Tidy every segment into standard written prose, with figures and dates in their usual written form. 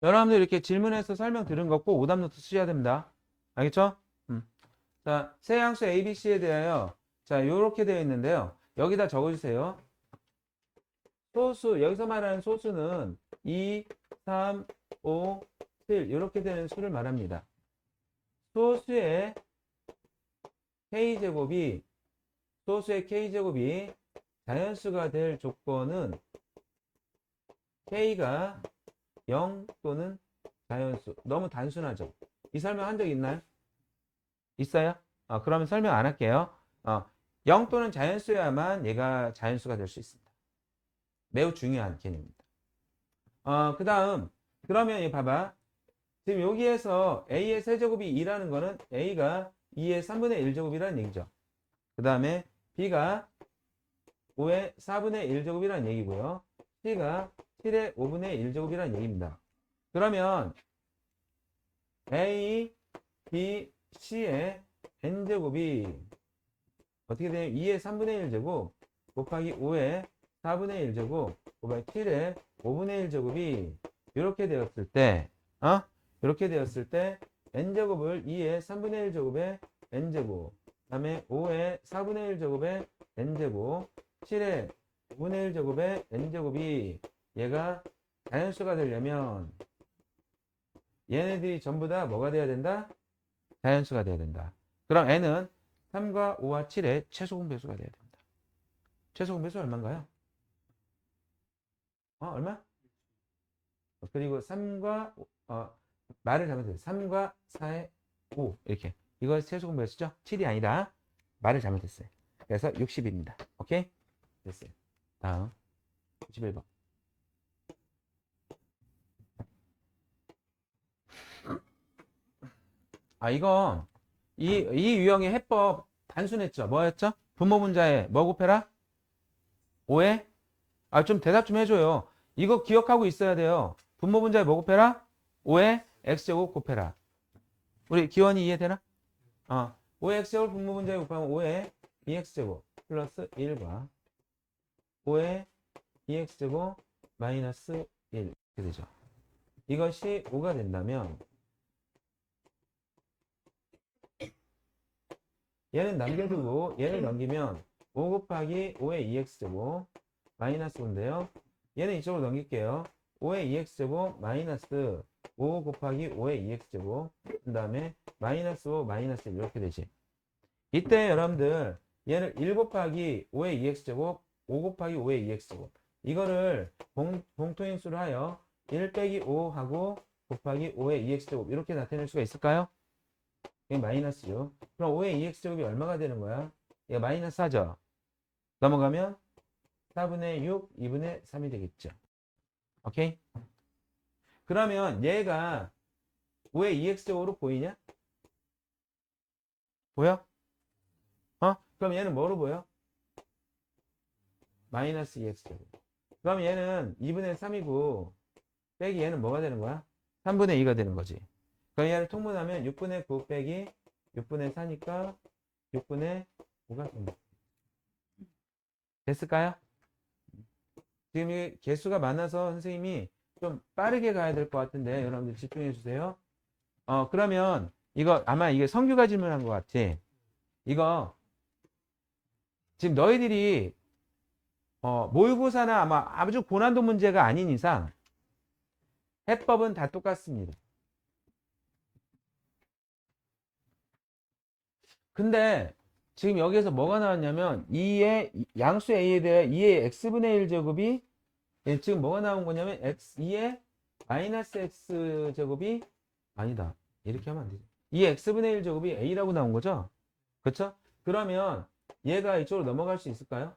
여러분들 이렇게 질문해서 설명 들은 거 꼭 오답노트 쓰셔야 됩니다. 알겠죠? 자, 세양수 ABC에 대하여 자, 요렇게 되어 있는데요. 여기다 적어주세요. 소수, 여기서 말하는 소수는 2, 3, 5, 7 이렇게 되는 수를 말합니다. 소수의 K제곱이 자연수가 될 조건은 K가 0 또는 자연수. 너무 단순하죠? 이 설명 한 적 있나요? 있어요? 그러면 설명 안 할게요. 0 또는 자연수여야만 얘가 자연수가 될 수 있습니다. 매우 중요한 개념입니다. 그 다음, 그러면 이 봐봐. 지금 여기에서 A의 세제곱이 2라는 거는 A가 2의 3분의 1제곱이라는 얘기죠. 그 다음에 B가 5의 4분의 1제곱이라는 얘기고요. C가 7의 5분의 1제곱이라는 얘기입니다. 그러면 A, B, C의 n제곱이 어떻게 되냐면 2의 3분의 1제곱 곱하기 5의 4분의 1제곱 곱하기 7의 5분의 1제곱이 이렇게 되었을 때 이렇게 되었을 때 n제곱을 2의 3분의 1제곱의 n제곱 그 다음에 5의 4분의 1제곱의 n제곱 7의 5분의 1제곱의 n제곱이 얘가 자연수가 되려면 얘네들이 전부 다 뭐가 돼야 된다? 자연수가 돼야 된다. 그럼 n은 3과 5와 7의 최소 공배수가 돼야 된다. 최소 공배수 얼마인가요? 얼마? 그리고 3과 말을 잘못했어요. 3과 4의 5 이렇게. 이거 최소 공배수죠? 7이 아니라 말을 잘못했어요. 그래서 60입니다. 오케이? 됐어요. 다음 91번. 이거 이 유형의 해법 단순했죠. 뭐였죠? 분모 분자에 뭐 곱해라? 5에? 좀 대답 좀 해줘요. 이거 기억하고 있어야 돼요. 분모 분자에 뭐 곱해라? 5에 x제곱 곱해라. 우리 기원이 이해되나? 5의 x제곱 분모 분자에 곱하면 5에 2x제곱 플러스 1과 5에 2x제곱 마이너스 1 이렇게 되죠. 이것이 5가 된다면 얘는 남겨두고 얘를 넘기면 5 곱하기 5의 2x제곱 마이너스 5인데요. 얘는 이쪽으로 넘길게요. 5의 2x제곱 마이너스 5 곱하기 5의 2x제곱 그 다음에 마이너스 5 마이너스 1 이렇게 되지. 이때 여러분들 얘를 1 곱하기 5의 2x제곱 5 곱하기 5의 2x제곱 이거를 공통인수로 하여 1 빼기 5 하고 곱하기 5의 2x제곱 이렇게 나타낼 수가 있을까요? 이게 마이너스죠. 그럼 5의 2x제곱이 얼마가 되는 거야? 얘가 마이너스 하죠. 넘어가면 4분의 6, 2분의 3이 되겠죠. 오케이? 그러면 얘가 5의 2x제곱으로 보이냐? 보여? 그럼 얘는 뭐로 보여? 마이너스 2x제곱. 그럼 얘는 2분의 3이고 빼기 얘는 뭐가 되는 거야? 3분의 2가 되는 거지. 그럼 얘를 통분하면 6분의 9 빼기 6분의 4니까 6분의 5가 됩니다. 됐을까요? 지금 이 개수가 많아서 선생님이 좀 빠르게 가야 될 것 같은데 여러분들 집중해 주세요. 그러면 이거 아마 이게 성규가 질문한 것 같아. 이거 지금 너희들이 모의고사나 아마 아주 고난도 문제가 아닌 이상 해법은 다 똑같습니다. 근데 지금 여기에서 뭐가 나왔냐면 2의 양수 a에 대해 2의 x분의 1제곱이 지금 뭐가 나온 거냐면 2의 마이너스 x제곱이 아니다. 이렇게 하면 안 되죠. 2의 x분의 1제곱이 a라고 나온 거죠. 그렇죠? 그러면 얘가 이쪽으로 넘어갈 수 있을까요?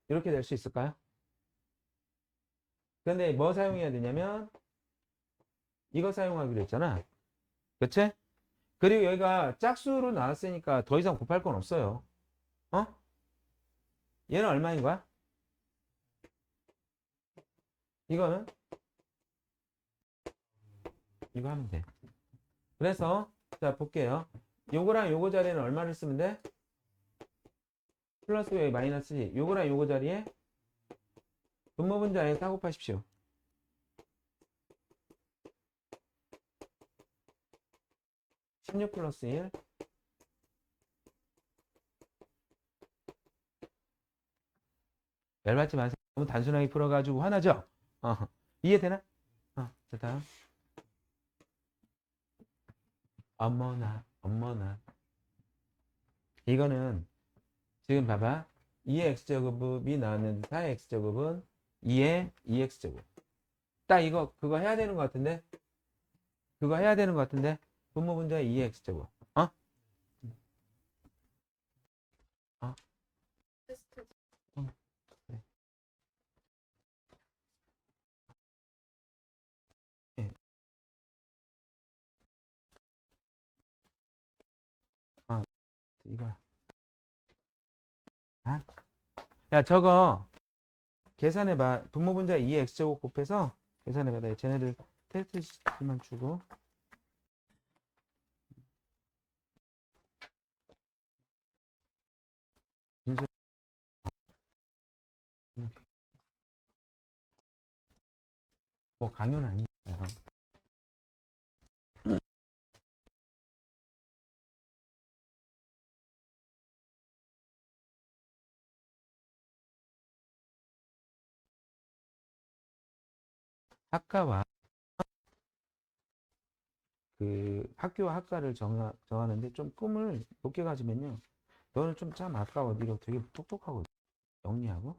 이렇게 될 수 있을까요? 근데 뭐 사용해야 되냐면 이거 사용하기로 했잖아. 그치? 그리고 여기가 짝수로 나왔으니까 더 이상 곱할 건 없어요. 얘는 얼마인 거야? 이거는 이거 하면 돼. 그래서 자 볼게요. 요거랑 요거 자리에는 얼마를 쓰면 돼? 플러스 왜 마이너스 요거랑 요거 자리에 분모분자에 4 곱하십시오. 16 플러스 1. 열받지 마세요. 너무 단순하게 풀어가지고 화나죠? 이해되나? 자, 다음. 어머나. 이거는 지금 봐봐. 2의 x제곱이 나왔는데 4의 x제곱은 2의 2x제곱. 딱 그거 해야 되는 것 같은데? 그거 해야 되는 것 같은데? 분모분자의 2의 x제곱. 어? 테스트. 그래. 예. 이거야. 야, 저거 계산해봐. 분모분자 2의 x제곱 곱해서 계산해봐. 내가 쟤네들 테스트 시트만 주고. 뭐 강요는 아니에요. 학과와 그 학교와 학과를 정하는데 좀 꿈을 높게 가지면요. 너는 좀 참 아까워. 네가 되게 똑똑하고 영리하고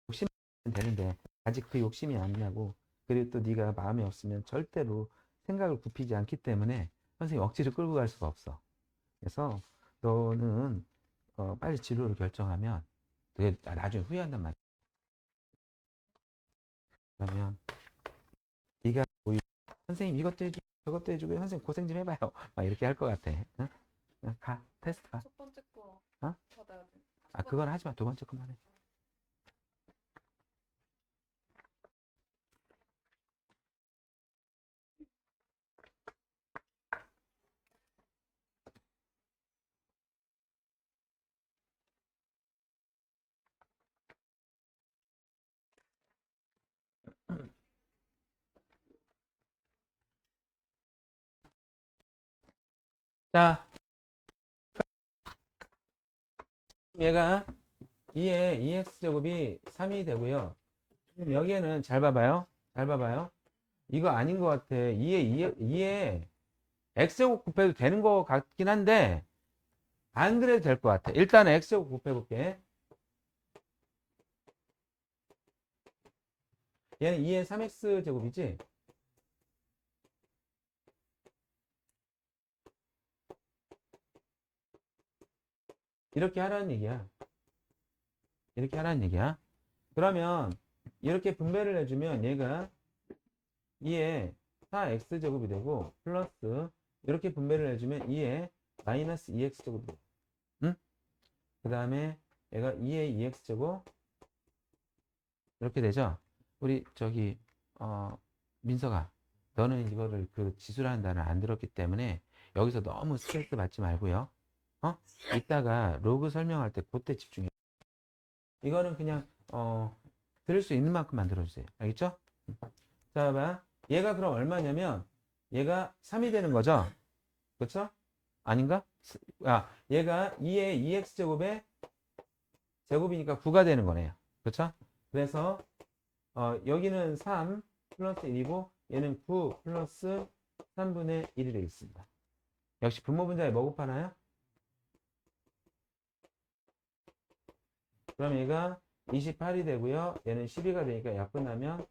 욕심이 되는데 아직 그 욕심이 안 나고 그리고 또 네가 마음이 없으면 절대로 생각을 굽히지 않기 때문에 선생님이 억지로 끌고 갈 수가 없어. 그래서 너는 빨리 진로를 결정하면 되게 나중에 후회한단 말이야. 그러면 네가 뭐 선생님 이것도 해주고 저것도 해주고 선생님 고생 좀 해봐요. 막 이렇게 할 것 같아. 응? 가 테스트 가. 첫 번째 거 어? 받아야 돼. 그건 하지 마. 두 번째 것만 해. 자, 얘가 2의 2x제곱이 3이 되고요. 여기에는 잘 봐봐요. 잘 봐봐요. 이거 아닌 것 같아. 2에 x제곱 곱해도 되는 것 같긴 한데 안 그래도 될 것 같아. 일단 x제곱 곱해볼게. 얘는 2의 3x제곱이지? 이렇게 하라는 얘기야. 이렇게 하라는 얘기야. 그러면 이렇게 분배를 해주면 얘가 2의 4x제곱이 되고 플러스 이렇게 분배를 해주면 2의 마이너스 2x제곱이 돼. 응? 그 다음에 얘가 2의 2x제곱 이렇게 되죠. 우리 저기 민서가 너는 이거를 그 지수라는 단어를 안 들었기 때문에 여기서 너무 스트레스 받지 말고요. 이따가 로그 설명할 때 그때 집중해. 이거는 그냥 들을 수 있는 만큼 만들어주세요. 알겠죠? 자, 봐. 얘가 그럼 얼마냐면 얘가 3이 되는 거죠? 그렇죠? 아닌가? 얘가 2의 2x제곱의 제곱이니까 9가 되는 거네요. 그렇죠? 그래서 여기는 3 플러스 1이고 얘는 9 플러스 3분의 1이 되겠습니다. 역시 분모분자에 뭐 곱하나요? 그럼 얘가 28이 되고요. 얘는 12가 되니까 약분하면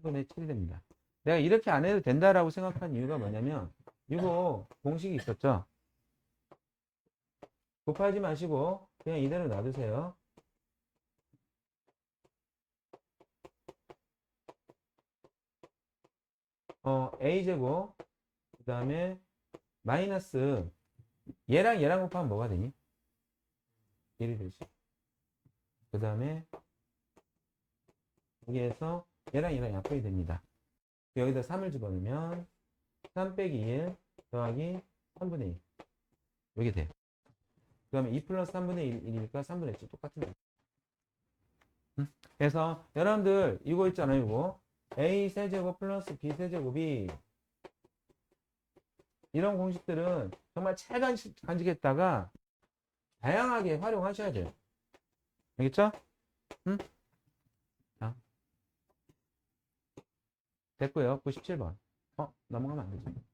3분의 7이 됩니다. 내가 이렇게 안 해도 된다라고 생각한 이유가 뭐냐면 이거 공식이 있었죠. 곱하지 마시고 그냥 이대로 놔두세요. a제곱 그 다음에 마이너스 얘랑 곱하면 뭐가 되니? 1이 되지. 그 다음에 여기에서 얘랑 약분이 됩니다. 여기다 3을 집어넣으면 3 빼기 1 더하기 3분의 1 이게 돼요. 그 다음에 2 플러스 3분의 1이니까 3분의 1 똑같은 거. 그래서 여러분들 이거 있잖아요. 이거 a 세제곱 플러스 b 세제곱이 이런 공식들은 정말 간직했다가 다양하게 활용하셔야 돼요. 알겠죠? 응? 자, 됐고요. 97번. 넘어가면 안 되죠.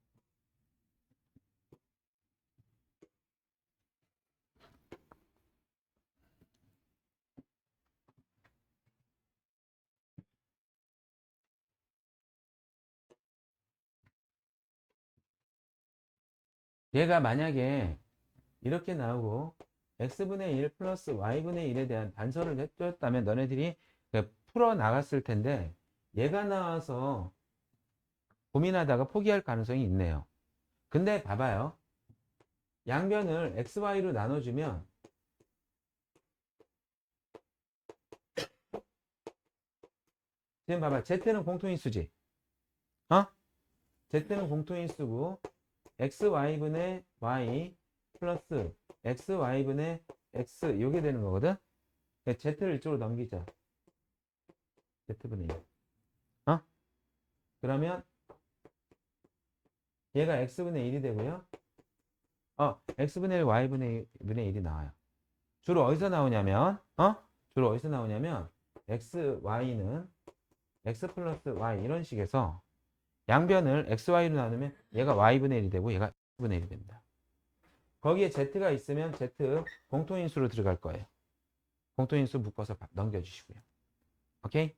얘가 만약에 이렇게 나오고 x분의 1 플러스 y분의 1에 대한 단서를 해줬다면 너네들이 풀어 나갔을 텐데 얘가 나와서 고민하다가 포기할 가능성이 있네요. 근데 봐봐요. 양변을 xy로 나눠주면 지금 봐봐. z는 공통인수지. 어? z는 공통인수고 xy분의 y 플러스 xy분의 x 요게 되는 거거든. z를 이쪽으로 넘기자. z분의 1. 그러면 얘가 x분의 1이 되고요. x분의 1, y분의 1이 나와요. 주로 어디서 나오냐면 주로 어디서 나오냐면 xy는 x 플러스 y 이런 식에서 양변을 xy로 나누면 얘가 y분의 1이 되고 얘가 x분의 1이 됩니다. 거기에 z가 있으면 z 공통인수로 들어갈 거예요. 공통인수 묶어서 넘겨주시고요. 오케이?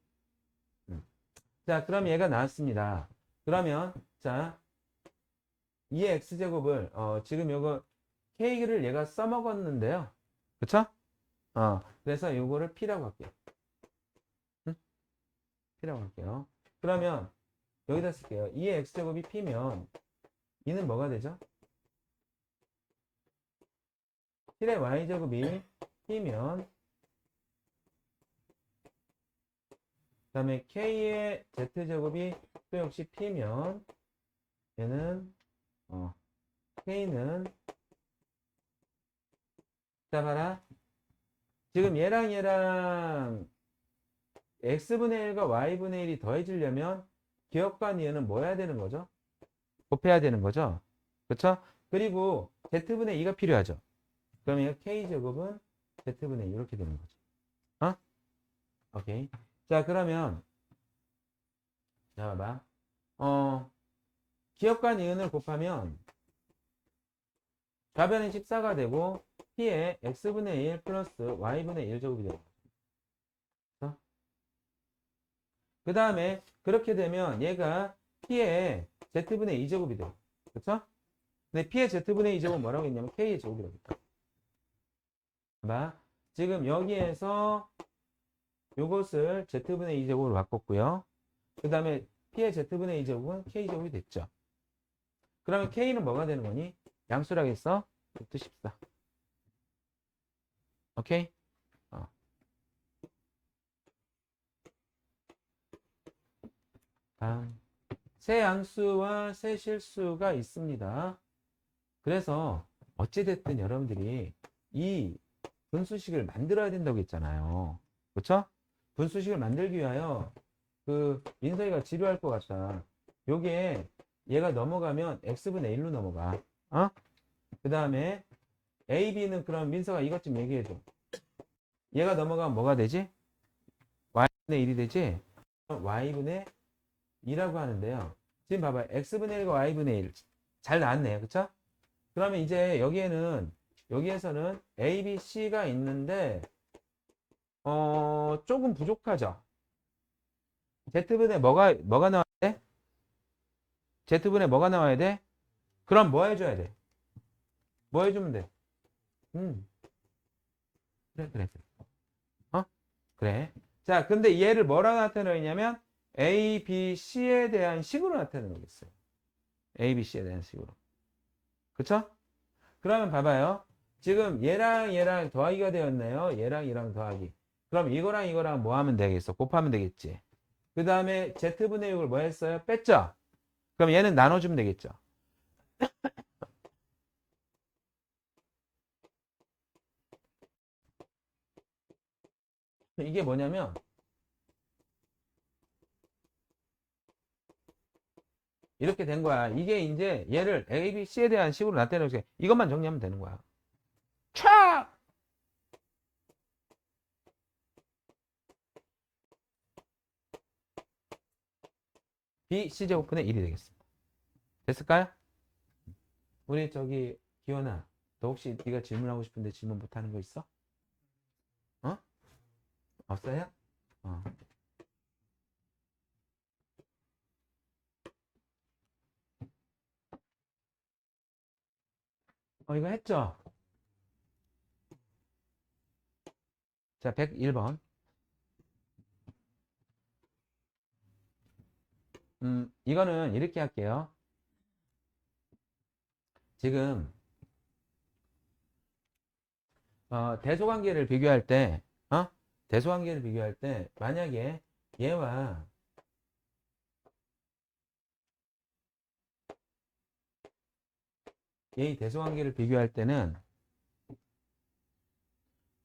자, 그럼 얘가 나왔습니다. 그러면 자, 2의 x제곱을 지금 요거 k를 얘가 써먹었는데요. 그쵸? 그래서 요거를 p라고 할게요. 응? p라고 할게요. 그러면 여기다 쓸게요. 2의 x제곱이 p면 2는 뭐가 되죠? 7의 y제곱이 p면 그 다음에 k의 z제곱이 또 역시 p면 얘는 k는 자 봐라. 지금 얘랑 x분의 1과 y분의 1이 더해지려면 기억과 니은은 뭐 해야 되는 거죠? 곱해야 되는 거죠. 그렇죠? 그리고 z분의 2가 필요하죠. 그러면 k제곱은 z분의 2 이렇게 되는 거죠. 오케이. 자, 그러면 자 봐봐. 기억과 니은을 곱하면 좌변은 14가 되고 p에 x분의 1 플러스 y분의 1제곱이 돼요. 그 다음에 그렇게 되면 얘가 p의 z분의 2제곱이 돼요. 그쵸? 근데 p의 z분의 2제곱은 뭐라고 했냐면 k의 제곱이라고 했다. 봐. 지금 여기에서 요것을 z분의 2제곱으로 바꿨고요. 그 다음에 p의 z분의 2제곱은 k제곱이 됐죠. 그러면 k는 뭐가 되는 거니? 양수라겠어? 루트 14. 오케이? 다음. 세 양수와 세 실수가 있습니다. 그래서 어찌됐든 여러분들이 이 분수식을 만들어야 된다고 했잖아요. 그렇죠? 분수식을 만들기 위하여 민서이가 지루할 것 같다. 요게 얘가 넘어가면 x분의 1로 넘어가. 그 다음에 a, b는 그럼 민서가 이것 좀 얘기해줘. 얘가 넘어가면 뭐가 되지? y분의 1이 되지? y분의 2라고 하는데요. 지금 봐봐요. x분의 1과 y분의 1. 잘 나왔네요. 그쵸? 그러면 이제 여기에서는 a, b, c가 있는데 조금 부족하죠. z분의 뭐가 나와야 돼? z분의 뭐가 나와야 돼? 그럼 뭐 해줘야 돼? 뭐 해주면 돼? 그래. 그래. 자, 근데 얘를 뭐라고 나타내냐면 A, B, C에 대한 식으로 나타내는 거겠어요. A, B, C에 대한 식으로. 그쵸? 그러면 봐봐요. 지금 얘랑 더하기가 되었네요. 얘랑 더하기. 그럼 이거랑 뭐 하면 되겠어? 곱하면 되겠지. 그 다음에 Z분의 6을 뭐 했어요? 뺐죠? 그럼 얘는 나눠주면 되겠죠? 이게 뭐냐면 이렇게 된 거야. 이게 이제 얘를 A, B, C에 대한 식으로 나타내는 이것만 정리하면 되는 거야. 촥! B, C제곱분의 1이 되겠습니다. 됐을까요? 우리 저기 기원아, 너 혹시 네가 질문하고 싶은데 질문 못하는 거 있어? 어? 없어요? 어. 이거 했죠? 자, 101번. 이거는 이렇게 할게요. 지금 대소관계를 비교할 때, 대소관계를 비교할 때 만약에 얘와 얘의 대소관계를 비교할 때는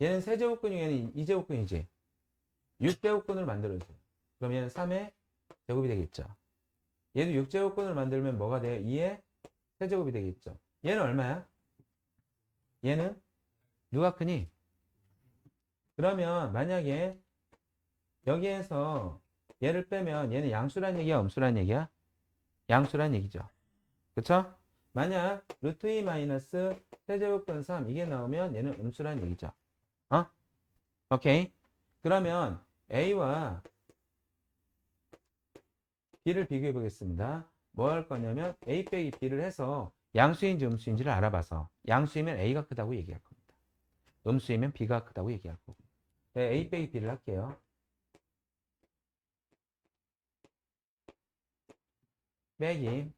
얘는 세제곱근이고 얘는 2제곱근이지. 6제곱근을 만들어주세요. 그럼 얘는 3의 제곱이 되겠죠. 얘도 6제곱근을 만들면 뭐가 돼요? 2의 세제곱이 되겠죠. 얘는 얼마야? 얘는 누가 크니? 그러면 만약에 여기에서 얘를 빼면 얘는 양수란 얘기야, 음수란 얘기야? 양수란 얘기죠. 그쵸? 만약 루트 2 마이너스 세제곱근 3 이게 나오면 얘는 음수란 얘기죠. 오케이. 그러면 A와 B를 비교해 보겠습니다. 뭐 할 거냐면 A 빼기 B를 해서 양수인지 음수인지를 알아봐서 양수이면 A가 크다고 얘기할 겁니다. 음수이면 B가 크다고 얘기할 거고. 네, A 빼기 B를 할게요. 빼기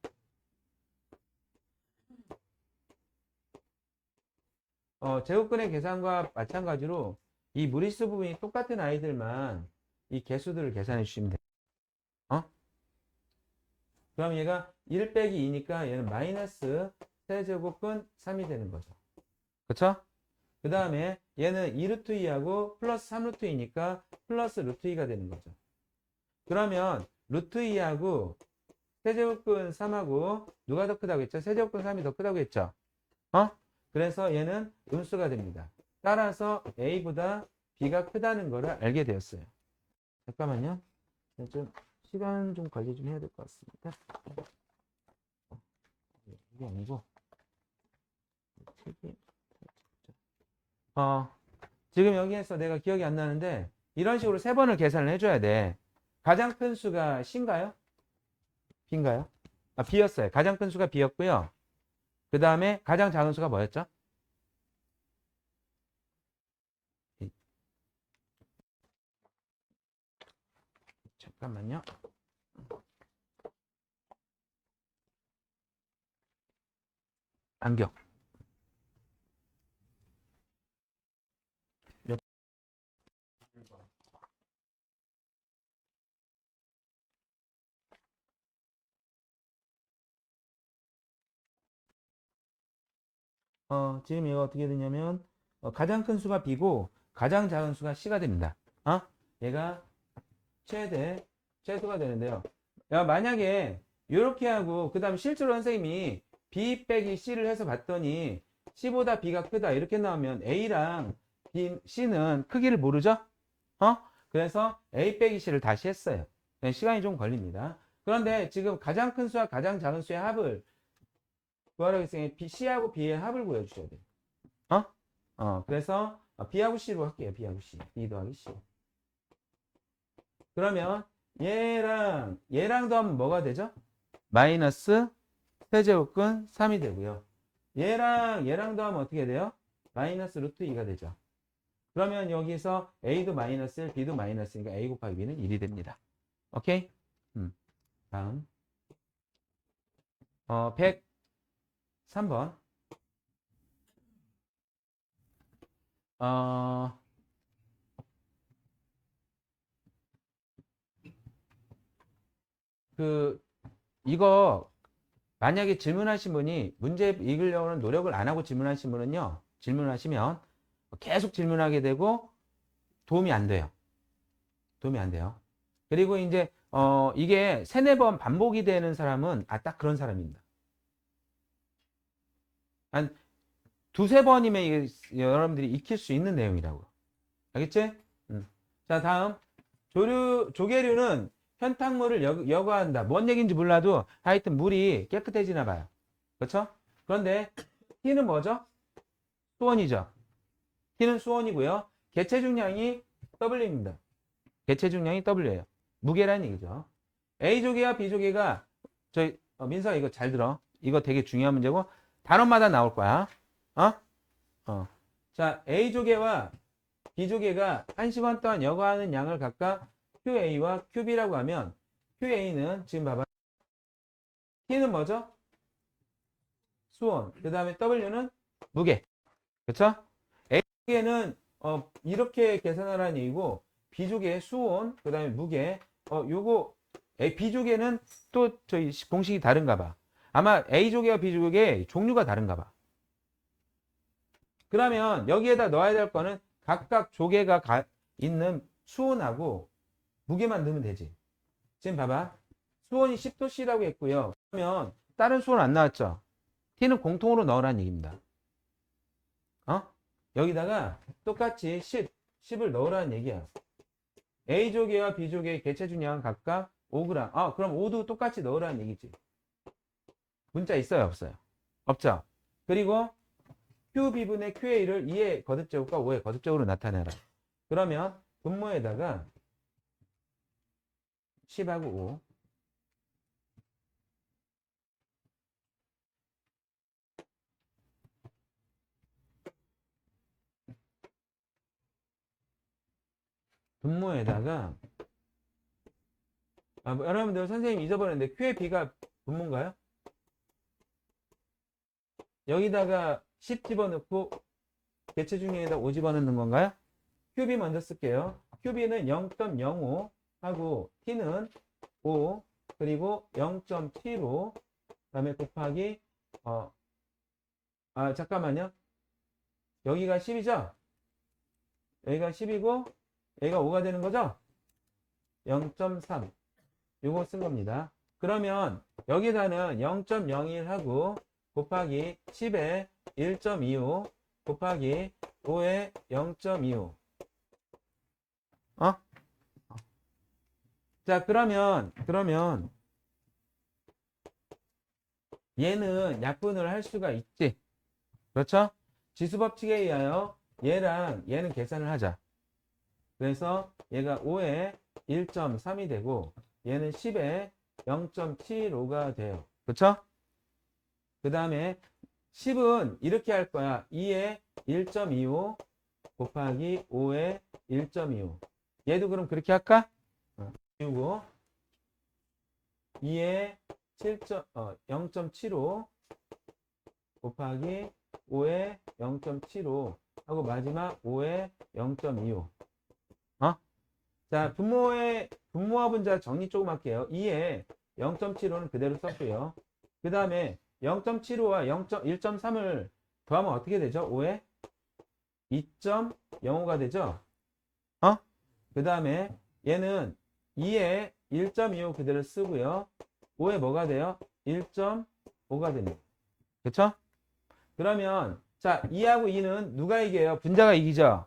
제곱근의 계산과 마찬가지로 이 무리수 부분이 똑같은 아이들만 이 개수들을 계산해 주시면 돼요. 그럼 얘가 1 빼기 2니까 얘는 마이너스 세제곱근 3이 되는 거죠. 그쵸? 그 다음에 얘는 2루트 2하고 플러스 3루트 2니까 플러스 루트 2가 되는 거죠. 그러면 루트 2하고 세제곱근 3하고 누가 더 크다고 했죠? 세제곱근 3이 더 크다고 했죠? 그래서 얘는 음수가 됩니다. 따라서 A보다 B가 크다는 것을 알게 되었어요. 잠깐만요. 좀 시간 좀 관리 좀 해야 될 것 같습니다. 이게 아니고 지금 여기에서 내가 기억이 안 나는데 이런 식으로 3번을 계산을 해줘야 돼. 가장 큰 수가 C인가요? B인가요? B였어요. 가장 큰 수가 B였고요. 그 다음에 가장 작은 수가 뭐였죠? 잠깐만요. 안경. 지금 이거 어떻게 되냐면 가장 큰 수가 B고 가장 작은 수가 C가 됩니다. 얘가 최소가 되는데요. 야, 만약에 이렇게 하고 그 다음 실제로 선생님이 B 빼기 C를 해서 봤더니 C보다 B가 크다 이렇게 나오면 A랑 B, C는 크기를 모르죠? 그래서 A 빼기 C를 다시 했어요. 시간이 좀 걸립니다. 그런데 지금 가장 큰 수와 가장 작은 수의 합을 구하라고 했으니 C하고 B의 합을 구해주셔야 돼요. 그래서 B하고 C로 할게요. B하고 C. B 더하기 C. 그러면 얘랑 더하면 뭐가 되죠? 마이너스 세제곱근 3이 되고요. 얘랑 더하면 어떻게 돼요? 마이너스 루트 2가 되죠. 그러면 여기서 A도 마이너스 1, B도 마이너스니까 A 곱하기 B는 1이 됩니다. 오케이? 다음 103번 이거 만약에 질문하신 분이 문제 읽으려고는 노력을 안 하고 질문하신 분은요. 질문하시면 계속 질문하게 되고 도움이 안 돼요. 도움이 안 돼요. 그리고 이제 이게 세네 번 반복이 되는 사람은 딱 그런 사람입니다. 한 두세 번이면 이게 여러분들이 익힐 수 있는 내용이라고. 알겠지? 자, 다음. 조개류는 현탕물을 여과한다. 뭔 얘기인지 몰라도 하여튼 물이 깨끗해지나 봐요. 그렇죠? 그런데 T는 뭐죠? 수온이죠. T는 수온이고요. 개체 중량이 W입니다. 개체 중량이 W예요. 무게라는 얘기죠. A조개와 B조개가 민서가 이거 잘 들어. 이거 되게 중요한 문제고 단어마다 나올 거야. 자, A조개와 B조개가 1시간 동안 여과하는 양을 각각 QA와 QB라고 하면 QA는 지금 봐봐. T는 뭐죠? 수온. 그 다음에 W는 무게. 그쵸? A조개는 이렇게 계산하라는 얘기고 B조개의 수온, 그 다음에 무게. 요거 B조개는 또 저희 공식이 다른가 봐. 아마 A조개와 B조개의 종류가 다른가 봐. 그러면 여기에다 넣어야 될 거는 각각 조개가 있는 수온하고 무게만 넣으면 되지. 지금 봐봐. 수온이 10도씨라고 했고요. 그러면 다른 수온 안 나왔죠? T는 공통으로 넣으라는 얘기입니다. 여기다가 똑같이 10을 넣으라는 얘기야. A조개와 B조개의 개체 중량은 각각 5g. 그럼 5도 똑같이 넣으라는 얘기지. 문자 있어요? 없어요? 없죠? 그리고 QB분의 QA를 2의 거듭제곱과 5의 거듭제곱으로 나타내라. 그러면 분모에다가 10하고 5. 분모에다가 여러분들 선생님 잊어버렸는데 Q의 B가 분모인가요? 여기다가 10 집어넣고 개체 중량에다 5 집어넣는 건가요? QB 먼저 쓸게요. QB는 0.05 하고 T는 5 그리고 0.75 그다음에 곱하기 잠깐만요. 여기가 10이죠? 여기가 10이고 여기가 5가 되는 거죠? 0.3 요거 쓴 겁니다. 그러면 여기다는 0.01 하고 곱하기 10에 1.25 곱하기 5에 0.25 자, 그러면 얘는 약분을 할 수가 있지. 그렇죠? 지수법칙에 의하여 얘랑 얘는 계산을 하자. 그래서 얘가 5에 1.3이 되고 얘는 10에 0.75가 돼요. 그렇죠? 그 다음에 10은 이렇게 할 거야. 2에 1.25 곱하기 5에 1.25 얘도 그럼 그렇게 할까? 그리고 2에 0.75 곱하기 5에 0.75 하고 마지막 5에 0.25 자, 분모와 분자 정리 조금 할게요. 2에 0.75는 그대로 썼고요. 그 다음에 0.75와 1.3을 더하면 어떻게 되죠? 5에 2.05가 되죠? 그 다음에 얘는 2에 1.25 그대로 쓰고요. 5에 뭐가 돼요? 1.5가 됩니다. 그쵸? 그러면 자, 2하고 2는 누가 이겨요? 분자가 이기죠?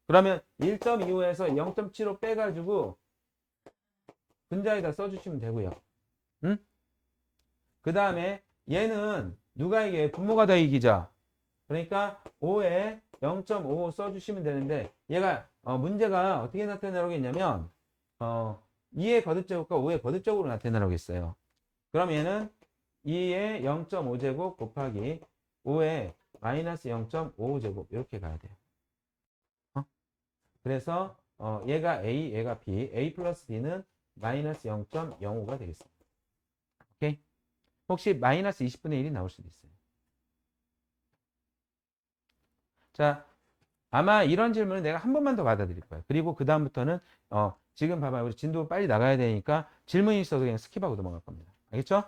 그러면 1.25에서 0.75 빼가지고 분자에다 써주시면 되고요. 그 다음에 얘는 누가 이겨요? 분모가 더 이기죠? 그러니까 5에 0.5 써주시면 되는데 얘가 문제가 어떻게 나타내라고 했냐면 2의 거듭제곱과 5의 거듭제곱으로 나타내라고 했어요. 그럼 얘는 2의 0.5제곱 곱하기 5의 마이너스 0.55제곱 이렇게 가야 돼요. 그래서 얘가 A, 얘가 B, A 플러스 B는 마이너스 0.05가 되겠습니다. 오케이? 혹시 마이너스 20분의 1이 나올 수도 있어요. 자, 아마 이런 질문은 내가 한 번만 더 받아드릴 거예요. 그리고 그 다음부터는 지금 봐봐요. 우리 진도 빨리 나가야 되니까 질문이 있어도 그냥 스킵하고 넘어갈 겁니다. 알겠죠?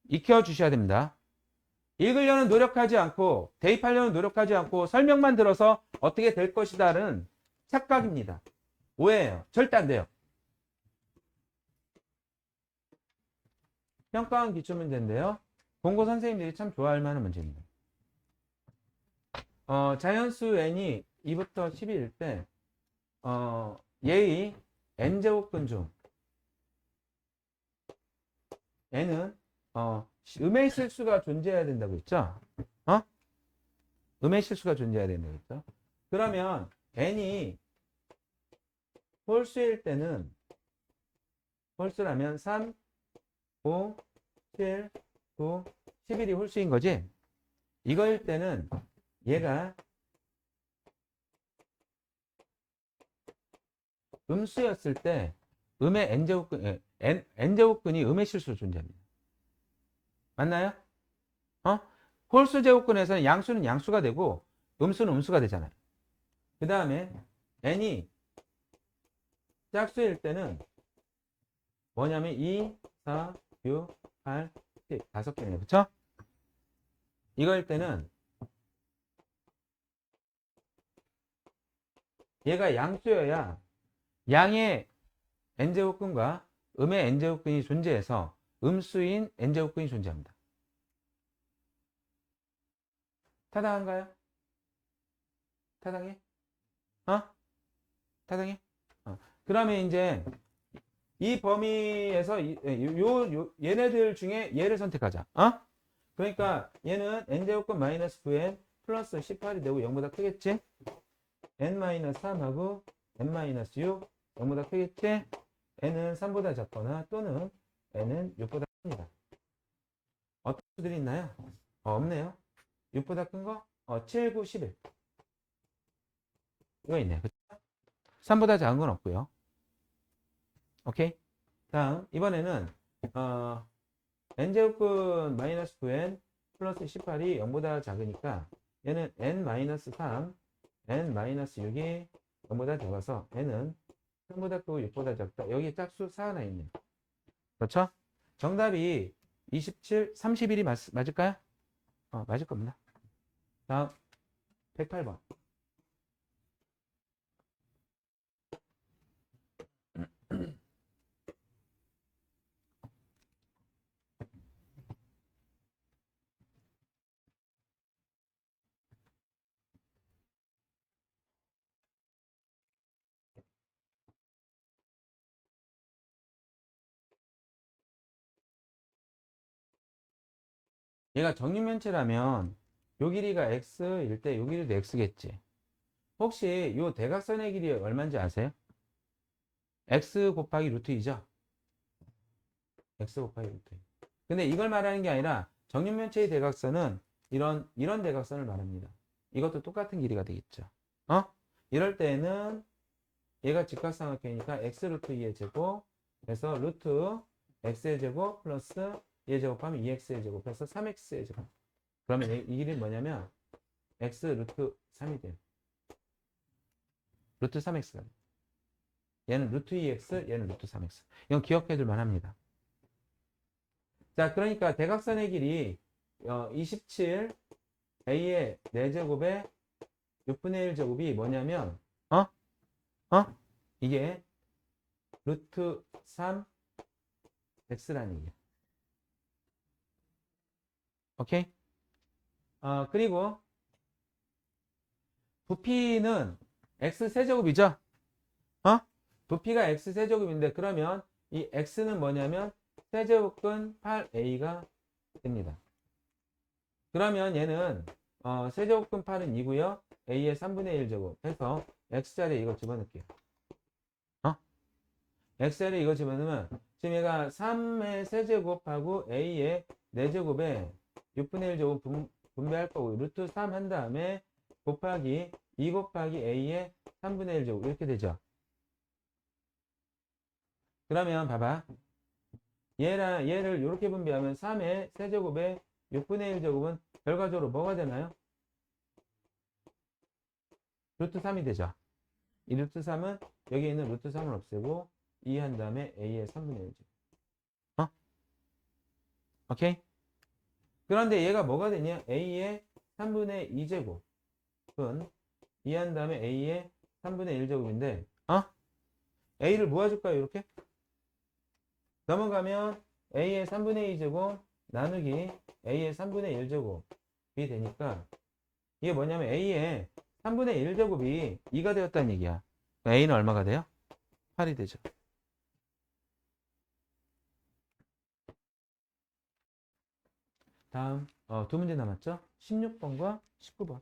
익혀주셔야 됩니다. 읽으려는 노력하지 않고 대입하려는 노력하지 않고 설명만 들어서 어떻게 될 것이다는 착각입니다. 오해예요. 절대 안 돼요. 평가원 기출문제인데요. 공고 선생님들이 참 좋아할 만한 문제입니다. 자연수 n이 2부터 10일 때 얘의 n제곱근 중 n은 음의 실수가 존재해야 된다고 했죠? 음의 실수가 존재해야 된다고 했죠? 그러면 n이 홀수일 때는 홀수라면 3, 5, 7, 9, 11이 홀수인 거지? 이거일 때는 얘가 음수였을 때 음의 n제곱근이 음의 실수로 존재합니다. 맞나요? 홀수 제곱근에서는 양수는 양수가 되고 음수는 음수가 되잖아요. 그 다음에 n이 짝수일 때는 뭐냐면 2, 4, 6, 8, 10 다섯 개네요. 그쵸? 이거일 때는 얘가 양수여야 양의 n제곱근과 음의 n제곱근이 존재해서 음수인 n제곱근이 존재합니다. 타당한가요? 타당해? 타당해? 그러면 이제 이 범위에서 얘네들 중에 얘를 선택하자. 그러니까 얘는 n제곱근 마이너스 9n 플러스 18이 되고 0보다 크겠지? n-3하고 n-6 0보다 크겠지? n은 3보다 작거나 또는 n은 6보다 큽니다. 어떤 수들이 있나요? 없네요. 6보다 큰 거? 7, 9, 11 이거 있네요. 3보다 작은 건 없고요. 오케이? 다음 이번에는 n제곱근 마이너스 9n 플러스 18이 0보다 작으니까 얘는 n-3 n-6이 0보다 작아서 n은 3보다 크고 6보다 작다. 여기 짝수 4 하나 있네요. 그렇죠? 정답이 27, 31이 맞을까요? 맞을 겁니다. 다음 108번. 얘가 정육면체라면 요 길이가 x일 때 요 길이도 x겠지. 혹시 요 대각선의 길이 얼마인지 아세요? x 곱하기 루트 2죠? x 곱하기 루트 2. 근데 이걸 말하는 게 아니라 정육면체의 대각선은 이런 대각선을 말합니다. 이것도 똑같은 길이가 되겠죠. 이럴 때는 얘가 직각삼각형이니까 x 루트 2의 제곱 그래서 루트 x의 제곱 플러스 2의 제곱하면 2x의 제곱 해서 3x의 제곱. 그러면 이 길이 뭐냐면 x 루트 3이 돼요. 루트 3x가 돼요. 얘는 루트 2x, 얘는 루트 3x. 이건 기억해둘 만합니다. 자, 그러니까 대각선의 길이 27 a의 4제곱에 6분의 1제곱이 뭐냐면 이게 루트 3 x라는 얘기예요. 오케이? 그리고 부피는 x세제곱이죠? 부피가 x세제곱인데 그러면 이 x는 뭐냐면 세제곱근 8a가 됩니다. 그러면 얘는 세제곱근 8은 2고요. a의 3분의 1제곱 해서 x자리에 이거 집어넣을게요. x자리에 이거 집어넣으면 지금 얘가 3의 세제곱하고 a의 4제곱에 6분의 1제곱 분배할 거고 루트 3 한 다음에 곱하기 2 곱하기 a의 3분의 1제곱 이렇게 되죠. 그러면 봐봐. 얘를 이렇게 분배하면 3의 세제곱에 6분의 1제곱은 결과적으로 뭐가 되나요? 루트 3이 되죠. 이 루트 3은 여기 있는 루트 3을 없애고 2 한 다음에 a의 3분의 1제곱. 오케이? 그런데 얘가 뭐가 되냐? a의 3분의 2제곱은 2 한 다음에 a의 3분의 1제곱인데 a를 모아줄까요? 이렇게? 넘어가면 a의 3분의 2제곱 나누기 a의 3분의 1제곱이 되니까 이게 뭐냐면 a의 3분의 1제곱이 2가 되었다는 얘기야. a는 얼마가 돼요? 8이 되죠. 다음 두 문제 남았죠? 16번과 19번.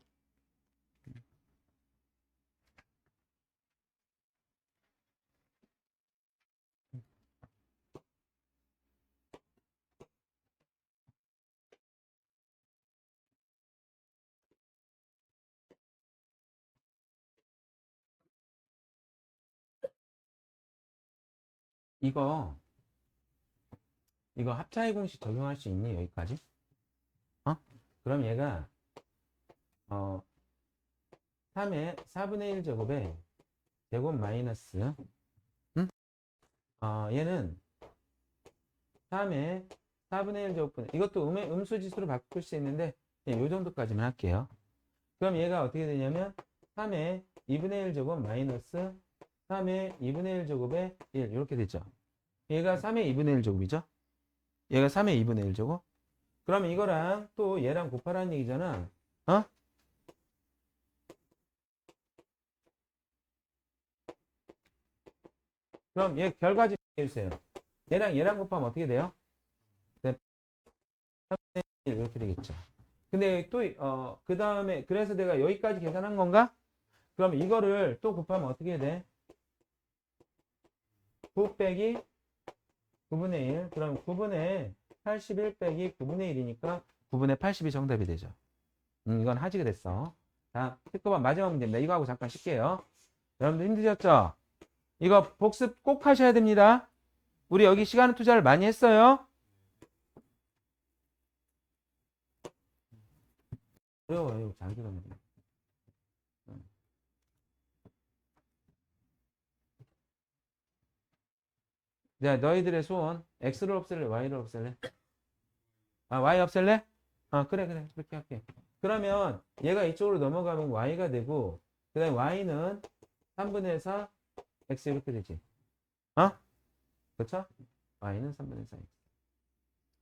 이거 합차의 공식 적용할 수 있니? 여기까지? 그럼 얘가 3의 4분의 1 제곱에 제곱 마이너스 얘는 3의 4분의 1 제곱분 이것도 음수지수로 바꿀 수 있는데 이 정도까지만 할게요. 그럼 얘가 어떻게 되냐면 3의 2분의 1 제곱 마이너스 3의 2분의 1 제곱에 1 이렇게 되죠. 얘가 3의 2분의 1 제곱이죠. 얘가 3의 2분의 1 제곱. 그러면 이거랑 또 얘랑 곱하라는 얘기잖아. 그럼 얘 결과집 해주세요. 얘랑 곱하면 어떻게 돼요? 네, 3분의 1 이렇게 되겠죠. 근데 또 그 다음에 그래서 내가 여기까지 계산한 건가? 그럼 이거를 또 곱하면 어떻게 돼? 9 빼기 9분의 1. 그럼 9분의 81 빼기 9분의 1이니까 9분의 80이 정답이 되죠. 이건 하지가 됐어. 자, 특급반 마지막 문제입니다. 이거 하고 잠깐 쉴게요. 여러분들 힘드셨죠? 이거 복습 꼭 하셔야 됩니다. 우리 여기 시간 투자를 많이 했어요. 어려워요. 장기가 문제. 자, 너희들의 소원. X를 없앨래? Y를 없앨래? Y 없앨래? 그래. 그렇게 할게. 그러면 얘가 이쪽으로 넘어가면 Y가 되고, 그 다음에 Y는 3분의 4, X 이렇게 되지. 그쵸? Y는 3분의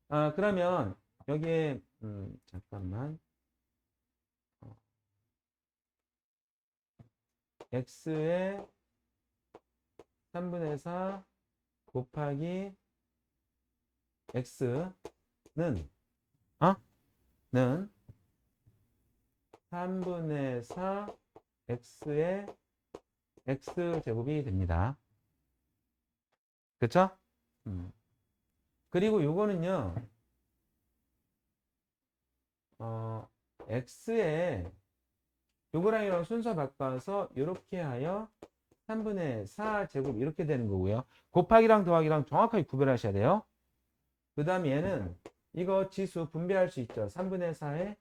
4. 그러면 여기에, 잠깐만. X의 3분의 4 곱하기 X는, 는 3분의 4 X의 X제곱이 됩니다. 그쵸? 그리고 요거는요, X의 요거랑 이랑 순서 바꿔서 이렇게 하여 3분의 4제곱 이렇게 되는 거고요. 곱하기랑 더하기랑 정확하게 구별하셔야 돼요. 그 다음에 얘는 이거 지수 분배할 수 있죠. 3분의 4에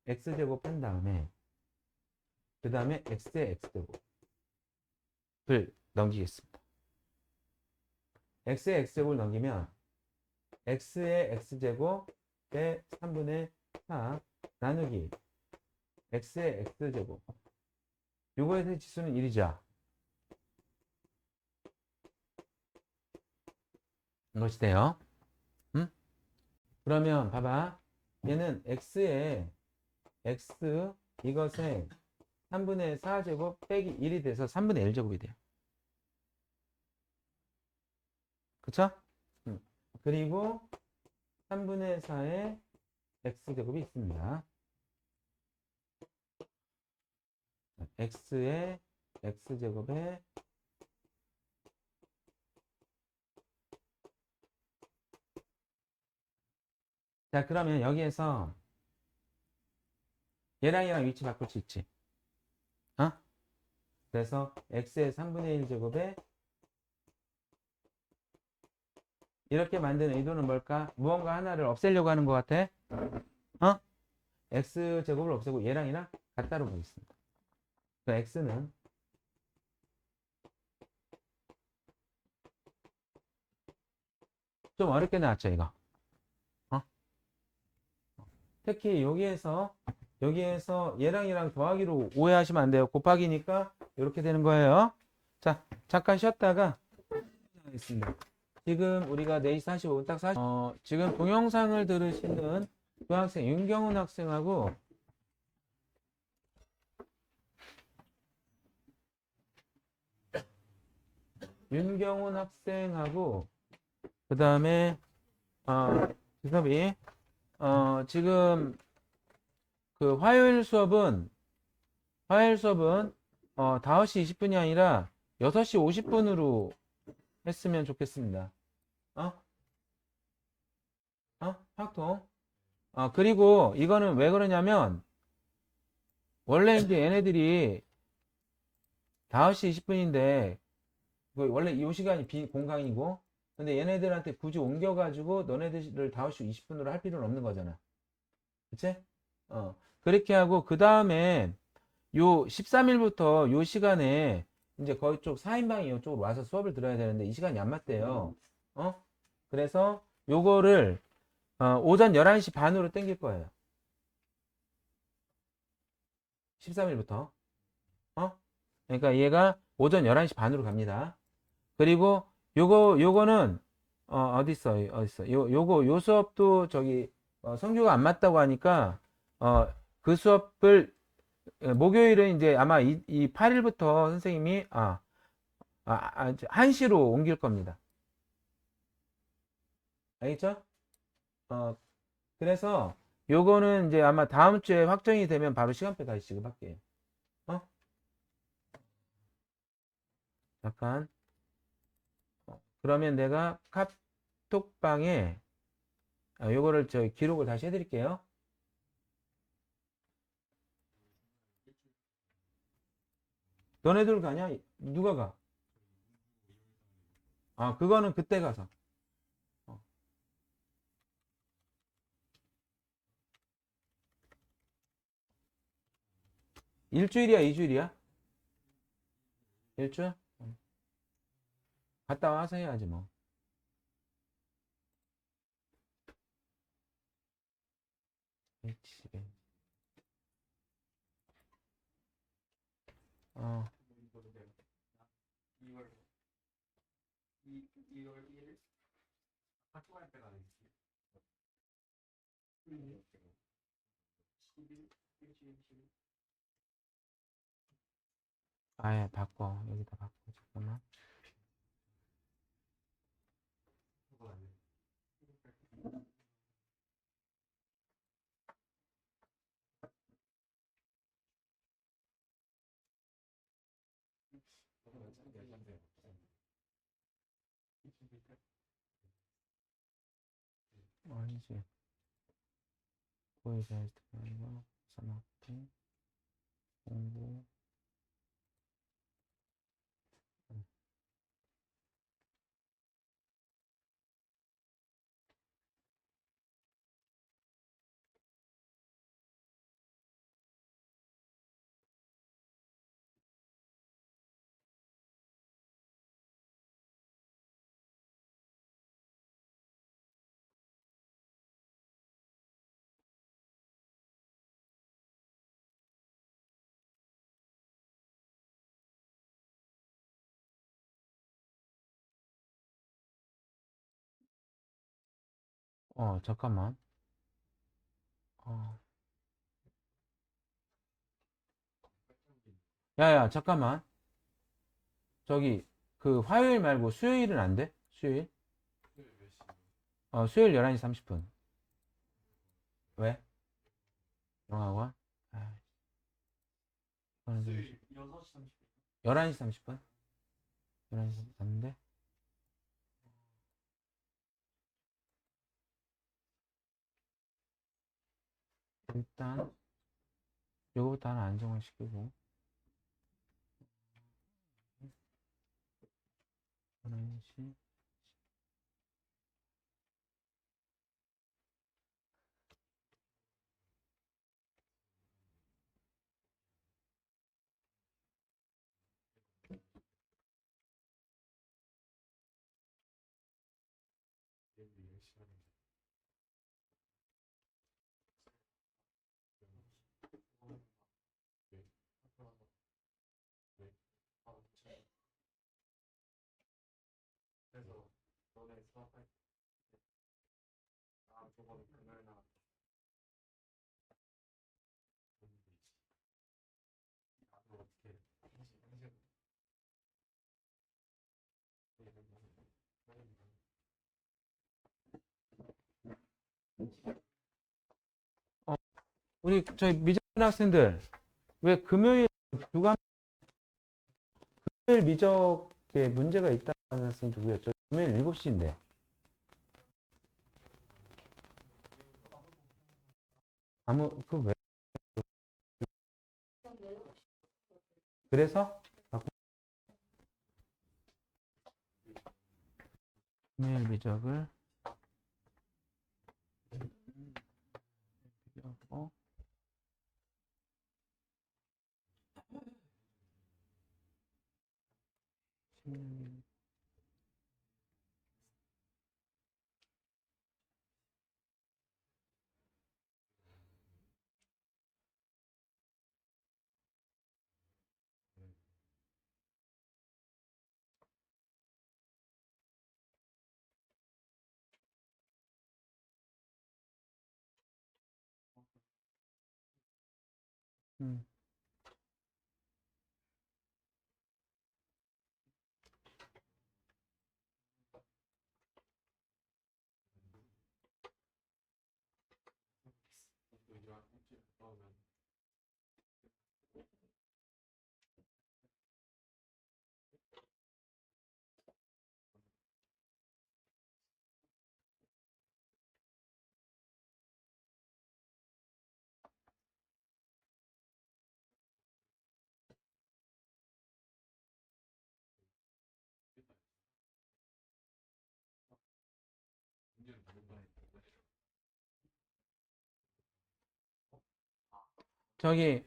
X제곱 한 다음에 그 다음에 X의 X제곱을 넘기겠습니다. X의 X제곱을 넘기면 X의 X제곱에 3분의 4 나누기 X의 X제곱 요거에 대한 지수는 1이죠. 이것이 돼요. 그러면 봐봐. 얘는 X의 X 이것에 3분의 4제곱 빼기 1이 돼서 3분의 1제곱이 돼요. 그쵸? 그리고 3분의 4의 X제곱이 있습니다. X의 X제곱에 자, 그러면 여기에서 얘랑 위치 바꿀 수 있지. 그래서 X의 3분의 1제곱에 이렇게 만드는 의도는 뭘까? 무언가 하나를 없애려고 하는 것 같아. X제곱을 없애고 얘랑 같다로 보겠습니다. 그 X는 좀 어렵게 나왔죠, 이거. 특히 여기에서 얘랑 더하기로 오해하시면 안 돼요. 곱하기니까 이렇게 되는 거예요. 자, 잠깐 쉬었다가 하겠습니다. 지금 우리가 4시 45분 딱 지금 동영상을 들으시는 그 학생, 윤경훈 학생하고 그 다음에 지섭이 지금 그 화요일 수업은 5시 20분이 아니라 6시 50분으로 했으면 좋겠습니다. 확통. 그리고 이거는 왜 그러냐면 원래 이제 얘네들이 5시 20분인데 원래 이 시간이 비공강이고 근데 얘네들한테 굳이 옮겨가지고 너네들을 5시 20분으로 할 필요는 없는 거잖아. 그치? 그렇게 하고 그 다음에 요 13일부터 요 시간에 이제 거의 쪽 4인방이 이쪽으로 와서 수업을 들어야 되는데 이 시간이 안 맞대요. 그래서 요거를 오전 11시 반으로 땡길 거예요. 13일부터. 그러니까 얘가 오전 11시 반으로 갑니다. 그리고 요거는 어딨어? 요 수업도 저기 성규가 안 맞다고 하니까 그 수업을 목요일은 이제 아마 이 8일부터 선생님이 1시로 옮길 겁니다. 알겠죠? 그래서 요거는 이제 아마 다음 주에 확정이 되면 바로 시간표 다시 지급할게요. 잠깐. 그러면 내가 카톡방에 요거를 저 기록을 다시 해드릴게요. 너네들 가냐? 누가 가? 그거는 그때 가서. 일주일이야, 2주일이야? 일주일? 갔다 와서 해야지 뭐. 집에. 어. 2월 1일? 학교갈 때가 되겠지. 아예 바꿔. 여기다 바꿔. 잠깐만. 아니지. 보이자 이거 산업팀 공부. 잠깐만. 야야, 잠깐만. 저기 그 화요일 말고 수요일은 안 돼? 수요일? 수요일 11시 30분. 왜? 영화관? 아, 이거는 좀 11시 30분? 11시 30분인데? 일단 요거부터 하나 안정화 시키고 11시. 우리 저희 미적분 학생들 왜 금요일 누가 금요일 미적에 문제가 있다는 학생 누구였죠? 금요일 7시인데. 그 왜? 그래서 금요일 미적을 비교하고 음. 저기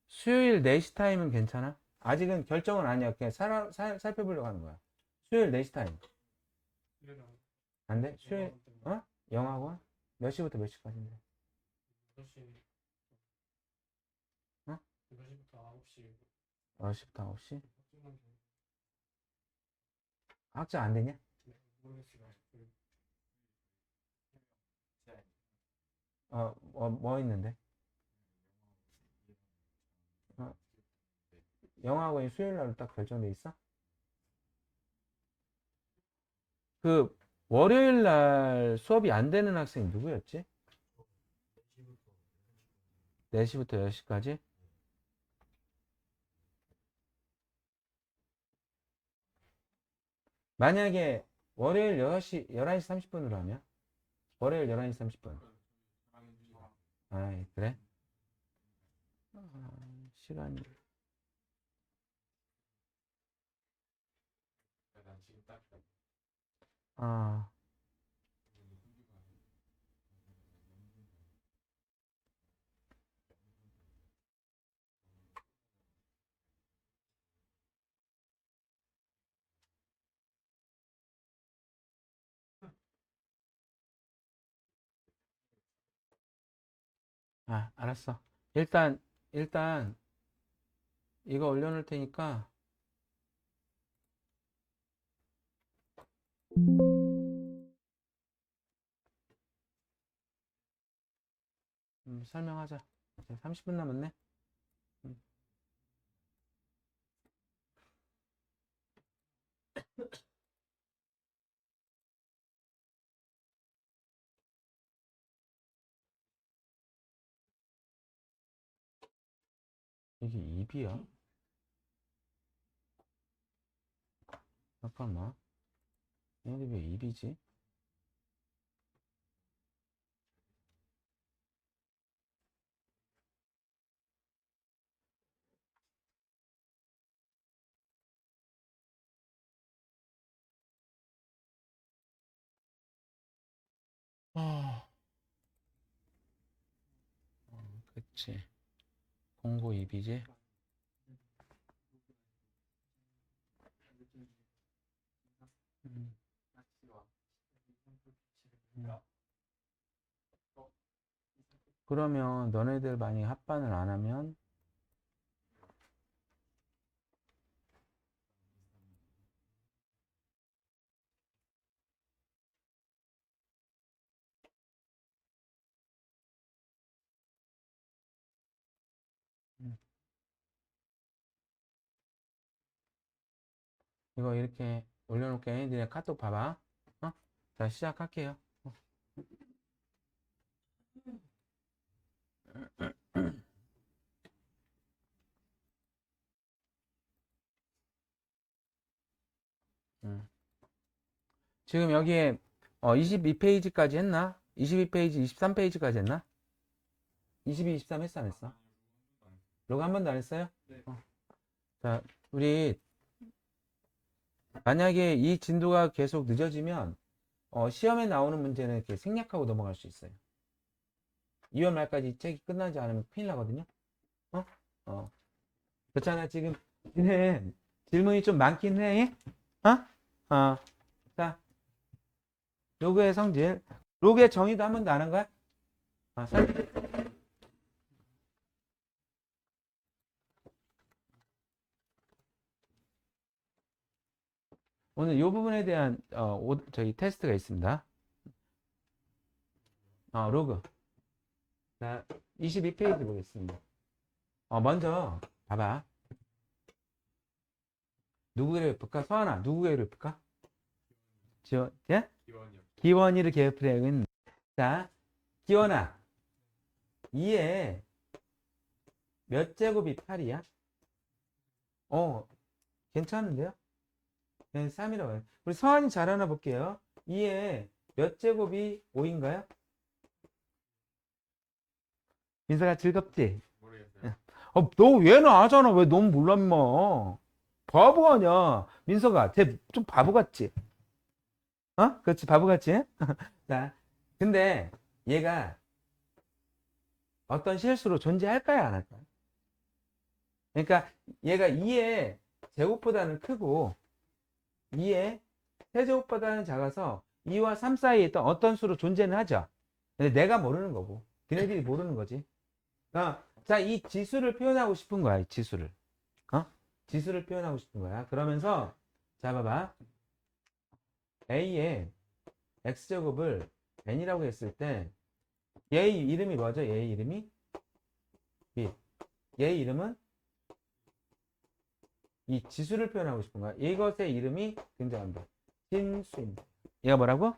수요일 4시 타임은 괜찮아? 아직은 결정은 아니야. 그냥 살펴보려고 하는 거야. 수요일 4시 타임. 안 돼? 수요일, 영화관? 몇 시부터 몇 시까지인데? 어? 10시부터 9시? 학자 안 되냐? 뭐 있는데? 어, 영화관이 수요일 날로 딱 결정돼 있어? 그, 월요일 날 수업이 안 되는 학생이 누구였지? 4시부터 10시까지? 만약에 월요일 11시 30분으로 하면? 월요일 11시 30분. 아, 그래? 시간이. 아, 알았어. 일단, 이거 올려놓을 테니까, 설명하자. 이제 30분 남았네. 음, 이게 입이야? 잠깐만. 얘네 왜 입이지? 아, 그치. 공고 입이지? 음, 음. 그러면 너네들 만약에 합반을 안 하면 이거 이렇게 올려놓을게. 니네 카톡 봐봐. 어? 자, 시작할게요. 지금 여기에 22페이지까지 했나? 22페이지, 23페이지까지 했나? 22, 23 했어, 안 했어? 로그 한 번도 안 했어요? 네. 자, 우리 만약에 이 진도가 계속 늦어지면 시험에 나오는 문제는 이렇게 생략하고 넘어갈 수 있어요. 2월 말까지 이 책이 끝나지 않으면 큰일 나거든요. 그렇잖아. 지금 얘는 질문이 좀 많긴 해. 자, 로그의 성질, 로그의 정의도 한 번도 안 한 거야? 오늘 이 부분에 대한 저희 테스트가 있습니다. 로그. 자, 22페이지 보겠습니다. 먼저 봐봐. 누구 그래프일까? 서하나, 누구 그래프일까? 예? 기원이를 그래프는. 자, 기원아, 2에 몇 제곱이 8이야? 괜찮은데요? 3이라고 해요. 우리 서한이 잘 하나 볼게요. 2에 몇 제곱이 5인가요? 민서가 즐겁지? 모르겠어요. 너 얘는 아잖아. 왜 너무 몰라, 임마. 바보 아니야. 민서가, 쟤 좀 바보 같지? 그렇지, 바보 같지? 자, 근데 얘가 어떤 실수로 존재할까요, 안 할까요? 그러니까 얘가 2의 제곱보다는 크고 2의 세제곱보다는 작아서 2와 3 사이에 있던 어떤 수로 존재는 하죠. 근데 내가 모르는 거고 걔네들이 모르는 거지. 자, 이 지수를 표현하고 싶은 거야. 이 지수를. 지수를 표현하고 싶은 거야. 그러면서 자, 봐봐. A의 X제곱을 N이라고 했을 때 얘의 이름이 뭐죠? 얘의 이름이? 얘의 이름은? 이 지수를 표현하고 싶은 거야. 이것의 이름이 등장한다. 진수입니다. 얘가 뭐라고?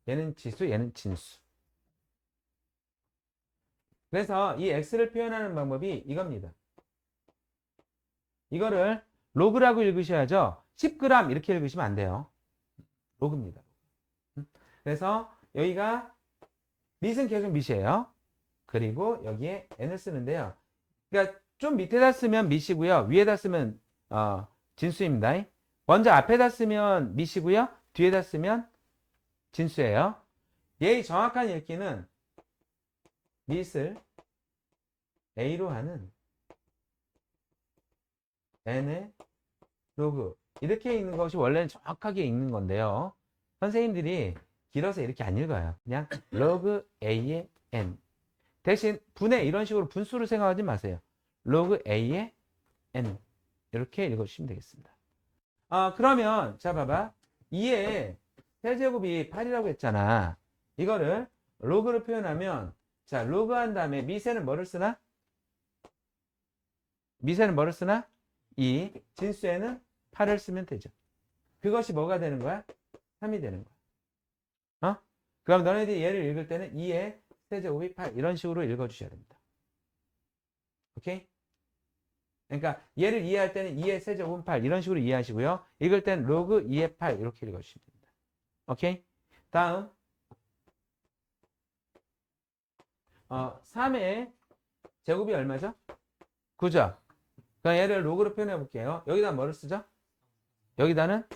얘는 지수, 얘는 진수. 그래서 이 x를 표현하는 방법이 이겁니다. 이거를 로그라고 읽으셔야죠. 10g 이렇게 읽으시면 안 돼요. 로그입니다. 그래서 여기가 밑은 계속 밑이에요. 그리고 여기에 n을 쓰는데요. 그러니까 좀 밑에다 쓰면 밑이고요. 위에다 쓰면 진수입니다. 먼저 앞에다 쓰면 밑이고요. 뒤에다 쓰면 진수예요. 얘의 정확한 읽기는 밑을 a로 하는 n의 로그 이렇게 읽는 것이 원래는 정확하게 읽는 건데요. 선생님들이 길어서 이렇게 안 읽어요. 그냥 로그 a의 n 대신 분해 이런 식으로 분수를 생각하지 마세요. 로그 a의 n 이렇게 읽어주시면 되겠습니다. 그러면 자 봐봐. 2의 세제곱이 8이라고 했잖아. 이거를 로그로 표현하면 자 로그 한 다음에 미세는 뭐를 쓰나? 미세는 뭐를 쓰나? 2 진수에는 8을 쓰면 되죠. 그것이 뭐가 되는 거야? 3이 되는 거야. 그럼 너네들이 얘를 읽을 때는 2의 세제곱이 8 이런 식으로 읽어주셔야 됩니다. 오케이? 그러니까 얘를 이해할 때는 2의 세제곱은 8 이런 식으로 이해하시고요. 읽을 때는 로그 2의 8 이렇게 읽어주시면 됩니다. 오케이? 다음 3의 제곱이 얼마죠? 9죠? 그럼 얘를 로그로 표현해 볼게요. 여기다 뭐를 쓰죠? 여기다는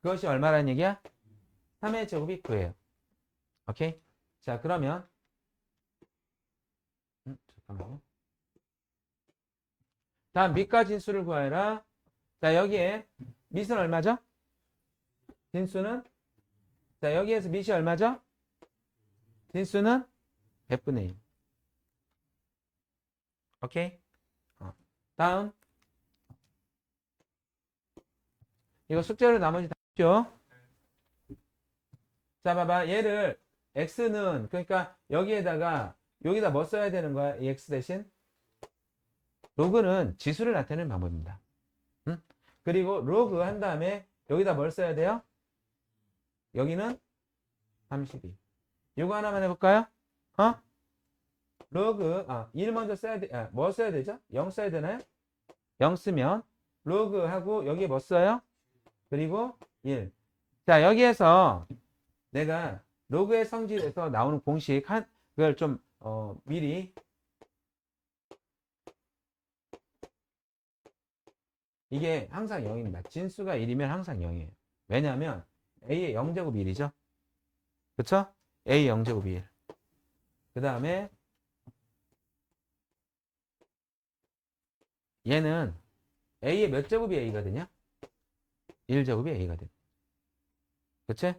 그것이 얼마라는 얘기야? 3의 제곱이 9예요. 오케이? 자 그러면 잠깐만요. 다음 밑과 진수를 구하여라. 자 여기에 밑은 얼마죠? 진수는 자 여기에서 밑이 얼마죠? 진수는 100분의 1. 오케이? 다음 이거 숙제로 나머지 다 했죠? 자 봐봐 얘를 x는 그러니까 여기에다가 여기다 뭐 써야 되는 거야? 이 x 대신 로그는 지수를 나타내는 방법입니다. 그리고 로그 한 다음에 여기다 뭘 써야 돼요? 여기는 32. 이거 하나만 해볼까요? 로그 1 먼저 써야 돼. 뭐 써야 되죠? 0 써야 되나요? 0 쓰면 로그하고 여기에 뭐 써요? 그리고 1. 자, 여기에서 내가 로그의 성질에서 나오는 공식 그걸 좀 미리 이게 항상 0입니다. 진수가 1이면 항상 0이에요. 왜냐하면 A의 0제곱 1이죠. 그쵸? A 0제곱 1. 그 다음에 얘는 A의 몇 제곱이 A거든요? 1제곱이 A가 됩니다. 그치?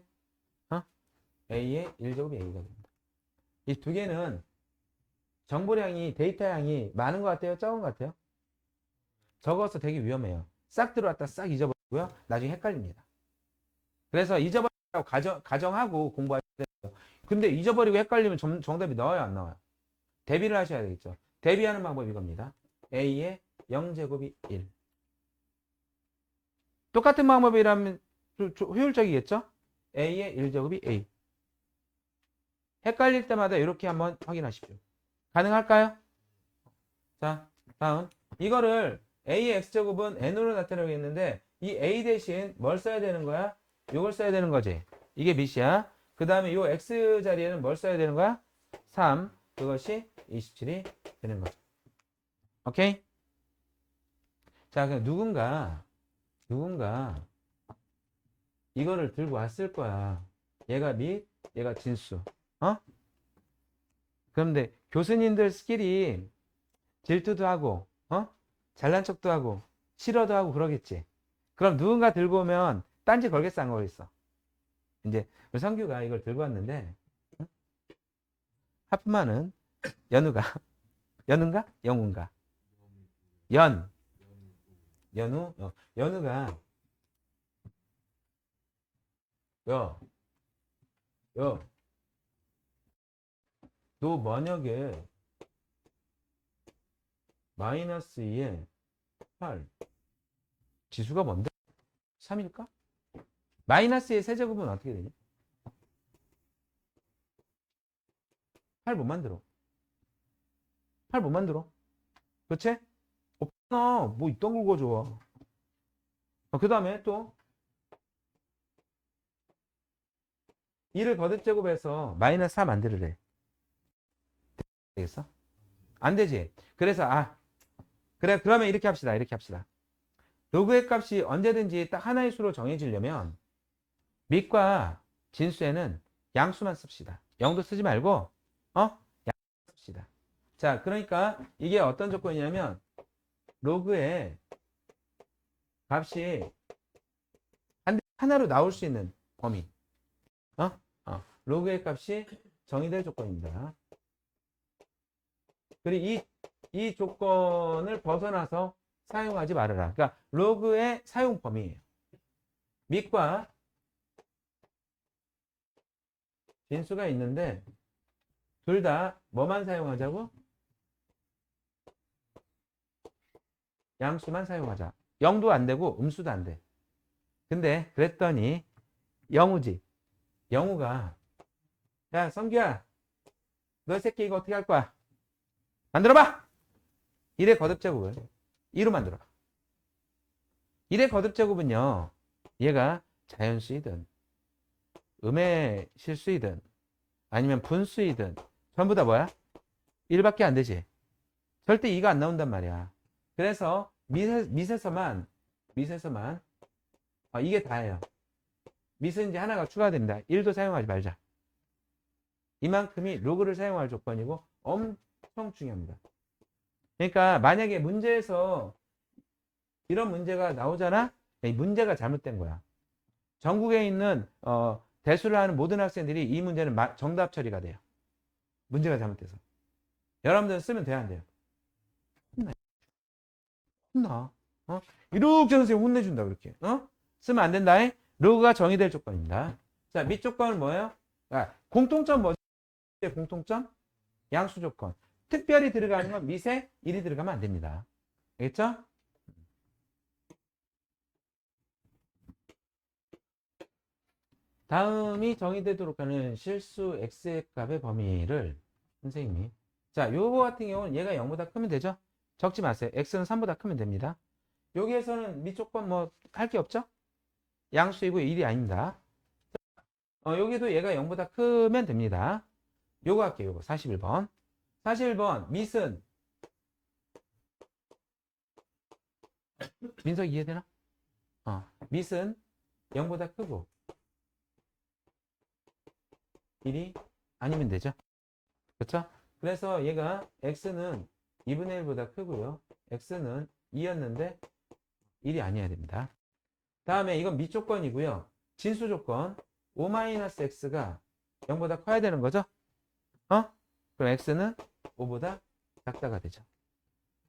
A의 1제곱이 A가 됩니다. 이 두 개는 정보량이, 데이터량이 많은 것 같아요? 적은 것 같아요? 적어서 되게 위험해요. 싹 들어왔다 싹 잊어버리고요. 나중에 헷갈립니다. 그래서 잊어버리라고 가정하고 공부하셔야 돼요. 근데 잊어버리고 헷갈리면 정답이 나와요, 안 나와요? 대비를 하셔야 되겠죠. 대비하는 방법이 이겁니다. A의 0제곱이 1. 똑같은 방법이라면 효율적이겠죠? A의 1제곱이 A. 헷갈릴 때마다 이렇게 한번 확인하십시오. 가능할까요? 자, 다음. 이거를 A의 X제곱은 N으로 나타내고 있는데 이 A 대신 뭘 써야 되는 거야? 이걸 써야 되는 거지. 이게 밑이야. 그 다음에 이 X 자리에는 뭘 써야 되는 거야? 3. 그것이 27이 되는 거죠. 오케이? 자, 그럼 누군가 이거를 들고 왔을 거야. 얘가 밑, 얘가 진수. 그런데 교수님들 스킬이 질투도 하고, 잘난 척도 하고, 싫어도 하고 그러겠지. 그럼 누군가 들고 오면 딴지 걸겠어, 안 걸겠어? 이제 우리 성규가 이걸 들고 왔는데, 하프만은 연우가, 연우인가? 영우인가? 연우, 연우가, 야, 야, 너 만약에 마이너스 2에 8, 지수가 뭔데? 3일까? 마이너스의 세제곱은 어떻게 되냐? 8 못 만들어. 8 못 만들어. 그치? 없잖아. 뭐 있던 걸 가져와. 그 다음에 또 2를 거듭제곱해서 마이너스 4 만들으래. 되겠어? 안 되지. 그래서 그래, 그러면 이렇게 합시다. 이렇게 합시다. 로그의 값이 언제든지 딱 하나의 수로 정해지려면 밑과 진수에는 양수만 씁시다. 0도 쓰지 말고 양수 씁시다. 자, 그러니까 이게 어떤 조건이냐면 로그의 값이 하나로 나올 수 있는 범위. 로그의 값이 정의될 조건입니다. 그리고 이 조건을 벗어나서 사용하지 말아라. 그러니까 로그의 사용 범위예요. 밑과 진수가 있는데 둘 다 뭐만 사용하자고? 양수만 사용하자. 0도 안 되고 음수도 안 돼. 근데 그랬더니 영우지. 영우가 야, 성규야, 너 새끼 이거 어떻게 할 거야? 만들어봐! 1의 거듭제곱을 2로 만들어봐. 1의 거듭제곱은요, 얘가 자연수이든 음의 실수이든 아니면 분수이든 전부 다 뭐야? 1밖에 안 되지. 절대 2가 안 나온단 말이야. 그래서 밑에서만 이게 다예요. 밑은 이제 하나가 추가됩니다. 1도 사용하지 말자. 이만큼이 로그를 사용할 조건이고 엄청 중요합니다. 그러니까 만약에 문제에서 이런 문제가 나오잖아? 이 문제가 잘못된 거야. 전국에 있는 대수를 하는 모든 학생들이 이 문제는 정답 처리가 돼요. 문제가 잘못돼서. 여러분들은 쓰면 돼야 안 돼요? 혼나. 이렇게 선생님 혼내준다 그렇게. 쓰면 안 된다. 로그가 정의될 조건입니다. 자, 밑 조건은 뭐예요? 공통점 뭐죠? 공통점? 양수 조건. 특별히 들어가는 건 밑에 1이 들어가면 안 됩니다. 알겠죠? 다음이 정의되도록 하는 실수 x의 값의 범위를 선생님이 자 요거 같은 경우는 얘가 0보다 크면 되죠. 적지 마세요. x는 3보다 크면 됩니다. 여기에서는 밑조건 뭐 할 게 없죠. 양수이고 1이 아닙니다. 여기도 얘가 0보다 크면 됩니다. 요거 할게요. 요거 41번 41번 밑은 민석 이해되나? 밑은 0보다 크고 1이 아니면 되죠. 그렇죠? 그래서 얘가 x는 2분의 1보다 크고요. x는 2였는데 1이 아니어야 됩니다. 다음에 이건 밑조건이고요. 진수 조건 5-x가 0보다 커야 되는 거죠? 그럼 x는 5보다 작다가 되죠.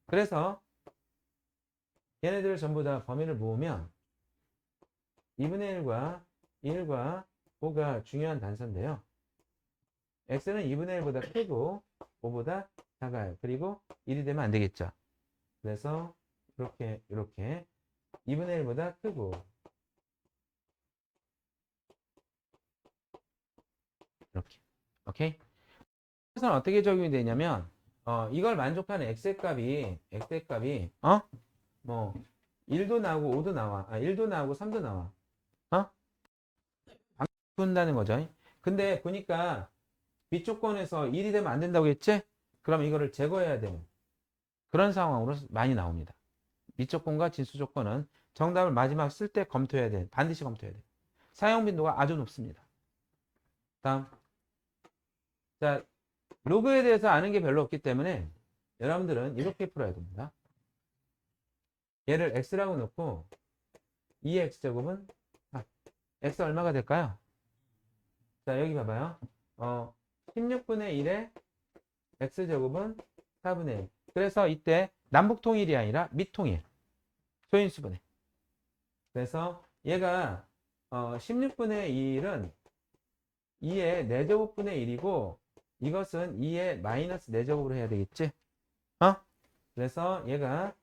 그래서 얘네들 전부 다 범위를 모으면 2분의 1과 5가 중요한 단서인데요. x는 2분의 1보다 크고 5보다 작아요. 그리고 1이 되면 안 되겠죠. 그래서 이렇게 2분의 1보다 크고 이렇게 오케이? 그래서 어떻게 적용이 되냐면 이걸 만족하는 x의 값이 뭐 1도 나오고 5도 나와. 1도 나오고 3도 나와. 바꾼다는 거죠. 근데 보니까 밑조건에서 1이 되면 안 된다고 했지? 그럼 이거를 제거해야 되는 그런 상황으로 많이 나옵니다. 밑조건과 진수조건은 정답을 마지막 쓸 때 검토해야 돼. 반드시 검토해야 돼. 사용 빈도가 아주 높습니다. 다음. 자, 로그에 대해서 아는 게 별로 없기 때문에 여러분들은 이렇게 풀어야 됩니다. 얘를 x라고 놓고 2x제곱은 x 얼마가 될까요? 자, 여기 봐봐요. 16분의 1에 x제곱은 4분의 1. 그래서 이때 남북통일이 아니라 밑통일. 소인수분해. 그래서 얘가 16분의 1은 2의 4제곱분의 1이고 이것은 2의 마이너스 4제곱으로 해야 되겠지? 그래서 얘가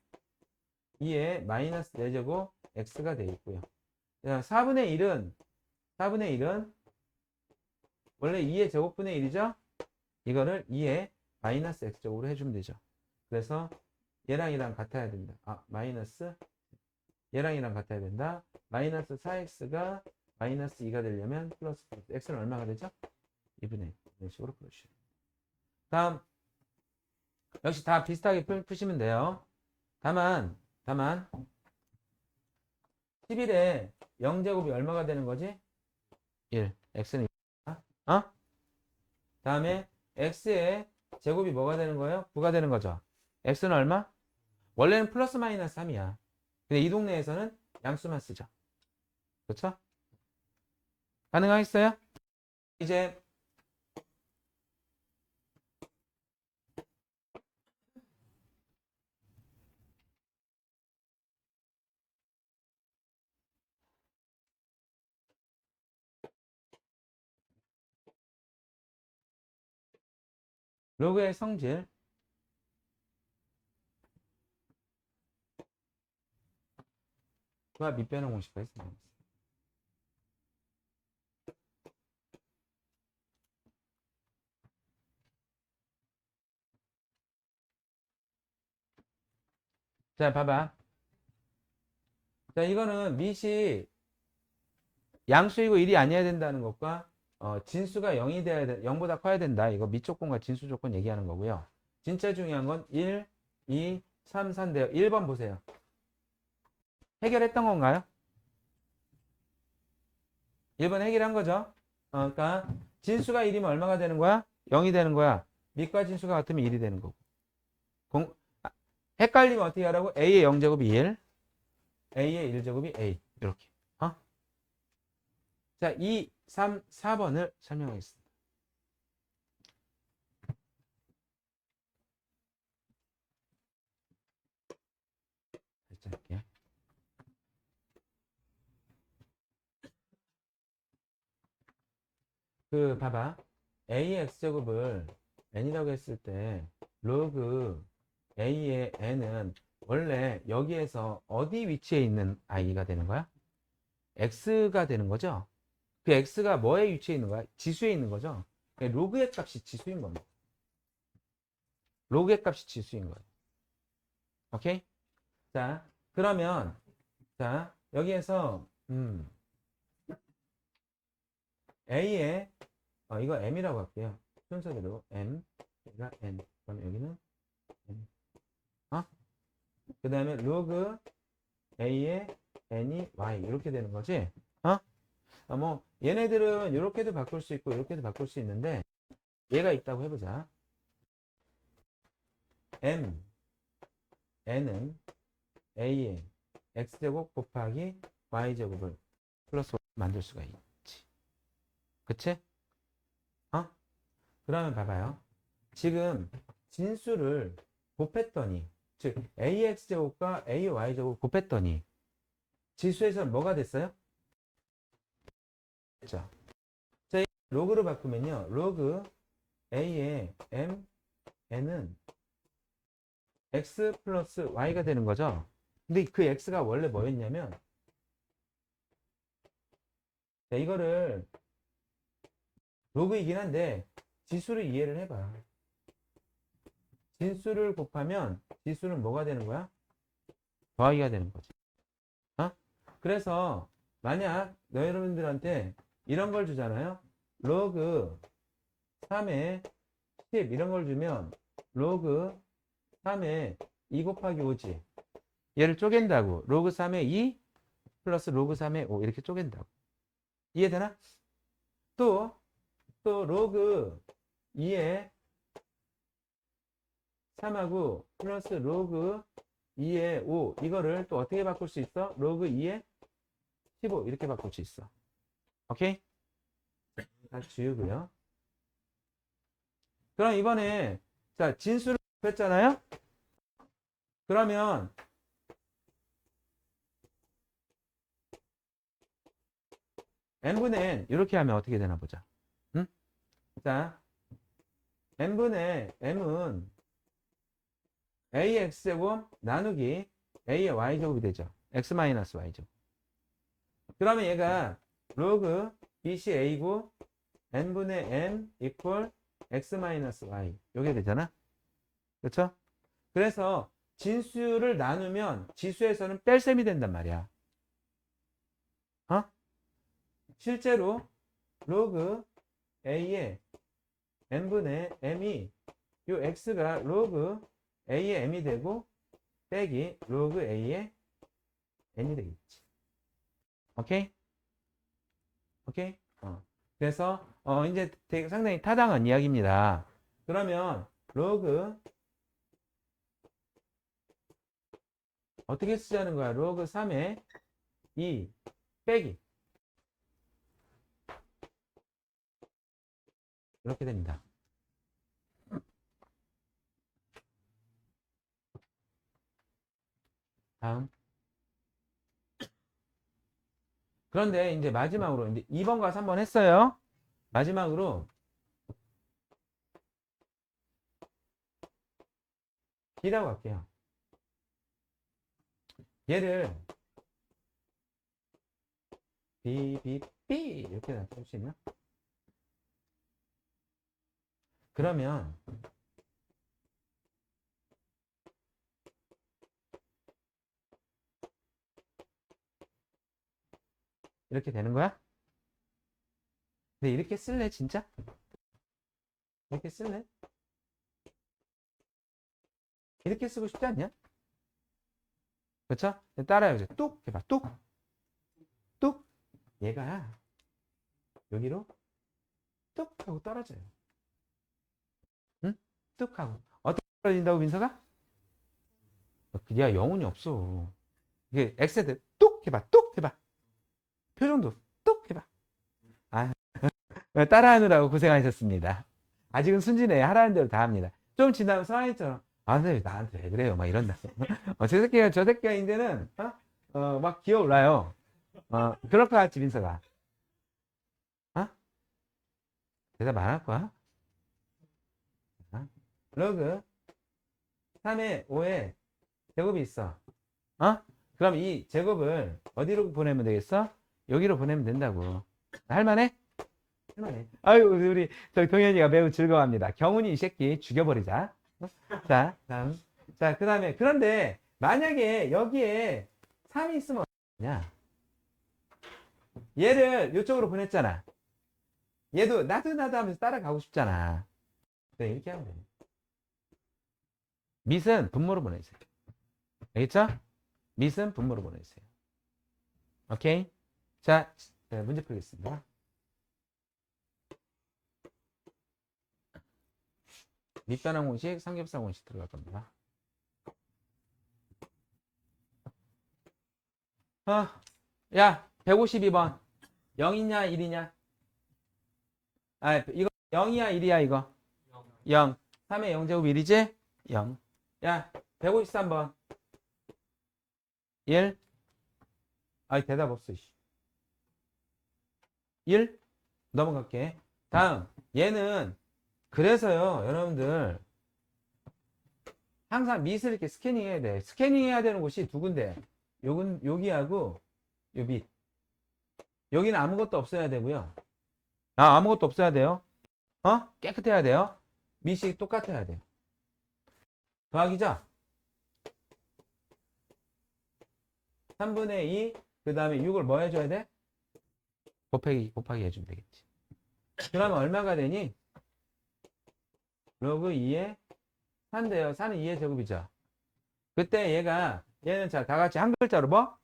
2의 마이너스 4제곱 x가 되어 있고요. 4분의 1은 원래 2의 제곱분의 1이죠? 이거를 2의 마이너스 x제곱으로 해주면 되죠. 그래서 얘랑 같아야 된다. 마이너스 얘랑 같아야 된다. 마이너스 4x가 마이너스 2가 되려면 플러스 x는 얼마가 되죠? 2분의 1. 이런 식으로 풀어주시죠. 다음 역시 다 비슷하게 푸시면 돼요. 다만 11에 0제곱이 얼마가 되는 거지? 1. x는 1. 다음에 x의 제곱이 뭐가 되는 거예요? 9가 되는 거죠. x는 얼마? 원래는 플러스 마이너스 3이야. 근데 이 동네에서는 양수만 쓰죠. 그렇죠? 가능하겠어요? 이제 로그의 성질 과 밑변환 공식과 있습니다. 자, 봐봐. 자, 이거는 밑이 양수이고 1이 아니어야 된다는 것과 진수가 0이 돼야 돼, 0보다 커야 된다. 이거 밑 조건과 진수 조건 얘기하는 거고요. 진짜 중요한 건 1, 2, 3, 4인데요. 1번 보세요. 해결했던 건가요? 1번 해결한 거죠. 그러니까 진수가 1이면 얼마가 되는 거야? 0이 되는 거야. 밑과 진수가 같으면 1이 되는 거고. 헷갈리면 어떻게 하라고? A의 0제곱이 1, A의 1제곱이 A. 이렇게. 자, 2, 3, 4번을 설명하겠습니다. 할게요. 봐봐. A의 x제곱을 n이라고 했을 때 로그 A의 n은 원래 여기에서 어디 위치에 있는 i가 되는 거야? x가 되는 거죠? 그 x가 뭐에 위치해 있는 거야? 지수에 있는 거죠. 그러니까 로그의 값이 지수인 겁니다. 로그의 값이 지수인 거예요. 오케이? 자, 그러면 자, 여기에서 a의 이거 m이라고 할게요. 순서대로 m, 얘가 n. 그럼 여기는 n. 그 다음에 로그 a의 n이 y 이렇게 되는 거지. 뭐 얘네들은 이렇게도 바꿀 수 있고 이렇게도 바꿀 수 있는데 얘가 있다고 해보자. m, n은 a의 x제곱 곱하기 y제곱을 플러스 만들 수가 있지. 그치? 그러면 봐봐요. 지금 진수를 곱했더니, 즉 ax제곱과 ay제곱 곱했더니 지수에서는 뭐가 됐어요? 됐죠. 자, 이 로그로 바꾸면요. 로그 a의 m, n은 x 플러스 y가 되는 거죠. 근데 그 x가 원래 뭐였냐면, 자, 이거를 로그이긴 한데 지수를 이해를 해봐. 진수를 곱하면 지수는 뭐가 되는 거야? 더하기가 되는 거지. 그래서 만약 여러분들한테 이런 걸 주잖아요. 로그 3의 10 이런 걸 주면 로그 3의 2 곱하기 5지. 얘를 쪼갠다고. 로그 3의 2 플러스 로그 3의 5 이렇게 쪼갠다고. 이해되나? 또 로그 2의 3하고 플러스 로그 2의 5 이거를 또 어떻게 바꿀 수 있어? 로그 2의 15 이렇게 바꿀 수 있어. 오케이? 다시 지우고요. 그럼 이번에 자 진수를 곱했잖아요. 그러면 n분의 n 이렇게 하면 어떻게 되나 보자. 응? 자 n분의 m은 ax제곱 나누기 a의 y제곱이 되죠. x-y제곱. 그러면 얘가 로그 bca고 n분의 m 이퀄 x-y 이게 되잖아. 그렇죠? 그래서 진수를 나누면 지수에서는 뺄셈이 된단 말이야. 실제로 로그 a의 n분의 m이 요 x가 로그 a의 m이 되고 빼기 로그 a의 n이 되겠지. 오케이? 오케이? 그래서 이제 되게 상당히 타당한 이야기입니다. 그러면 로그 어떻게 쓰자는 거야? 로그 3의 2 빼기 이렇게 됩니다. 다음. 그런데 이제 마지막으로 이제 2번과 3번 했어요. 마지막으로 B라고 할게요. 얘를 B 이렇게 나타낼 수 있나? 그러면 이렇게 되는 거야? 근데 이렇게 쓸래 진짜? 이렇게 쓸래? 이렇게 쓰고 싶지 않냐? 그렇죠? 따라해보자. 뚝 해봐. 뚝. 뚝. 얘가 여기로 뚝 하고 떨어져요. 응? 뚝 하고. 어떻게 떨어진다고 민서가? 야 영혼이 없어. 이게 엑세드 뚝 해봐. 뚝 해봐. 표정도 뚝 해봐. 아, 따라하느라고 고생하셨습니다. 아직은 순진해. 하라는 대로 다 합니다. 좀 지나면 서한이처럼 선생님 나한테 왜 그래요? 막 이런다. 저 새끼가 이제는 막 기어올라요. 그럴 것 같지 민서가. 대답 안 할 거야? 로그 3의 5의 제곱이 있어. 그럼 이 제곱을 어디로 보내면 되겠어? 여기로 보내면 된다고. 할만해? 할만해. 아유, 우리 저 동현이가 매우 즐거워합니다. 경훈이 이 새끼 죽여버리자. 자, 다음. 자, 그 다음에, 그런데 만약에 여기에 3이 있으면 어떡하냐? 얘를 이쪽으로 보냈잖아. 얘도 나도 하면서 따라가고 싶잖아. 네, 이렇게 하면 돼. 밑은 분모로 보내주세요. 알겠죠? 밑은 분모로 보내주세요. 오케이? 자, 네, 문제 풀겠습니다. 밑변환 공식, 삼겹살 공식 들어갈 겁니다. 야, 152번. 0이냐, 1이냐? 아, 이거 0이야, 1이야, 이거? 0. 3의 0제곱 1이지? 0. 야, 153번. 1. 아이, 대답 없어, 1. 넘어갈게. 다음. 얘는, 그래서요, 여러분들. 항상 밑을 이렇게 스캐닝 해야 돼. 스캐닝 해야 되는 곳이 두 군데. 여기하고, 요 밑. 여기는 아무것도 없어야 되고요. 아무것도 없어야 돼요. 깨끗해야 돼요. 밑이 똑같아야 돼요. 더하기죠? 3분의 2, 그 다음에 6을 뭐 해줘야 돼? 곱하기 해주면 되겠지. 그러면 얼마가 되니? 로그 2에 4인데요. 4는 2의 제곱이죠. 그때 얘는 자, 다 같이 한 글자로 뭐?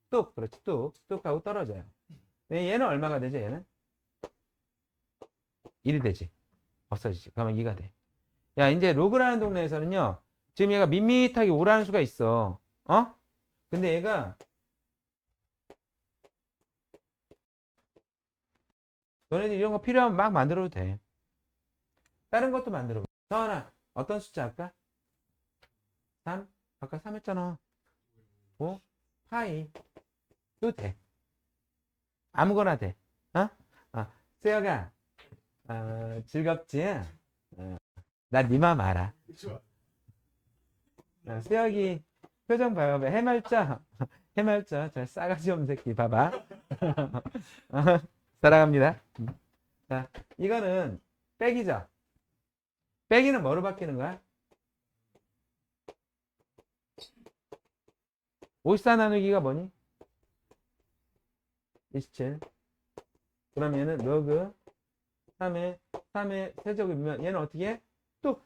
뚝, 그렇지, 뚝 하고 떨어져요. 얘는 얼마가 되죠, 얘는? 1이 되지. 없어지지. 그러면 2가 돼. 야, 이제 로그라는 동네에서는요, 지금 얘가 밋밋하게 오라는 수가 있어. 근데 얘가, 너네들 이런 거 필요하면 막 만들어도 돼. 다른 것도 만들어. 서하나, 어떤 숫자 할까? 3? 아까 3 했잖아. 5? 파이. 도 돼. 아무거나 돼. 수혁아, 즐겁지? 나 니맘 알아. 수혁이 표정 봐요. 해맑죠? 해맑죠? 저 싸가지 없는 새끼 봐봐. 사랑합니다. 자, 이거는 빼기죠? 빼기는 뭐로 바뀌는 거야? 54 나누기가 뭐니? 27. 그럼 얘는 로그 3의 세제곱이면 얘는 어떻게 해? 뚝!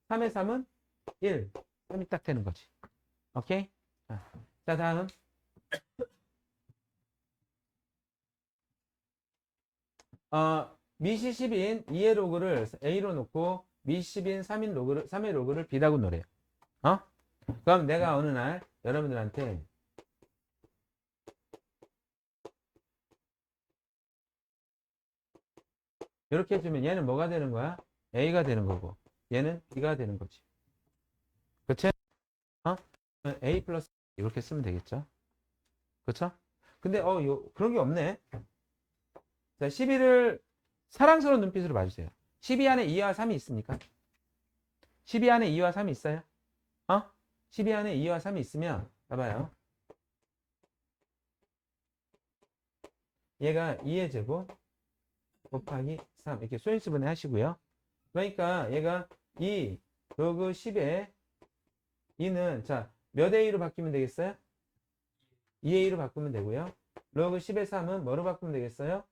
3의 3은 1. 3이 딱 되는 거지. 오케이? 자, 다음. 미시 10인 2의 로그를 A로 놓고 미시 10인 3의 로그를 B라고 노래요. 그럼 내가 어느 날 여러분들한테 이렇게 해주면 얘는 뭐가 되는 거야? A가 되는 거고 얘는 B가 되는 거지. 그치? A 플러스 이렇게 쓰면 되겠죠? 그쵸? 근데 그런 게 없네. 자, 12를 사랑스러운 눈빛으로 봐주세요. 12 안에 2와 3이 있습니까? 12 안에 2와 3이 있어요? 12 안에 2와 3이 있으면 봐봐요. 얘가 2의 제곱 곱하기 3 이렇게 소인수분해 하시고요. 그러니까 얘가 2 로그 10에 2는 자, 몇 A로 바뀌면 되겠어요? 2A로 바꾸면 되고요. 로그 10의 3은 뭐로 바꾸면 되겠어요?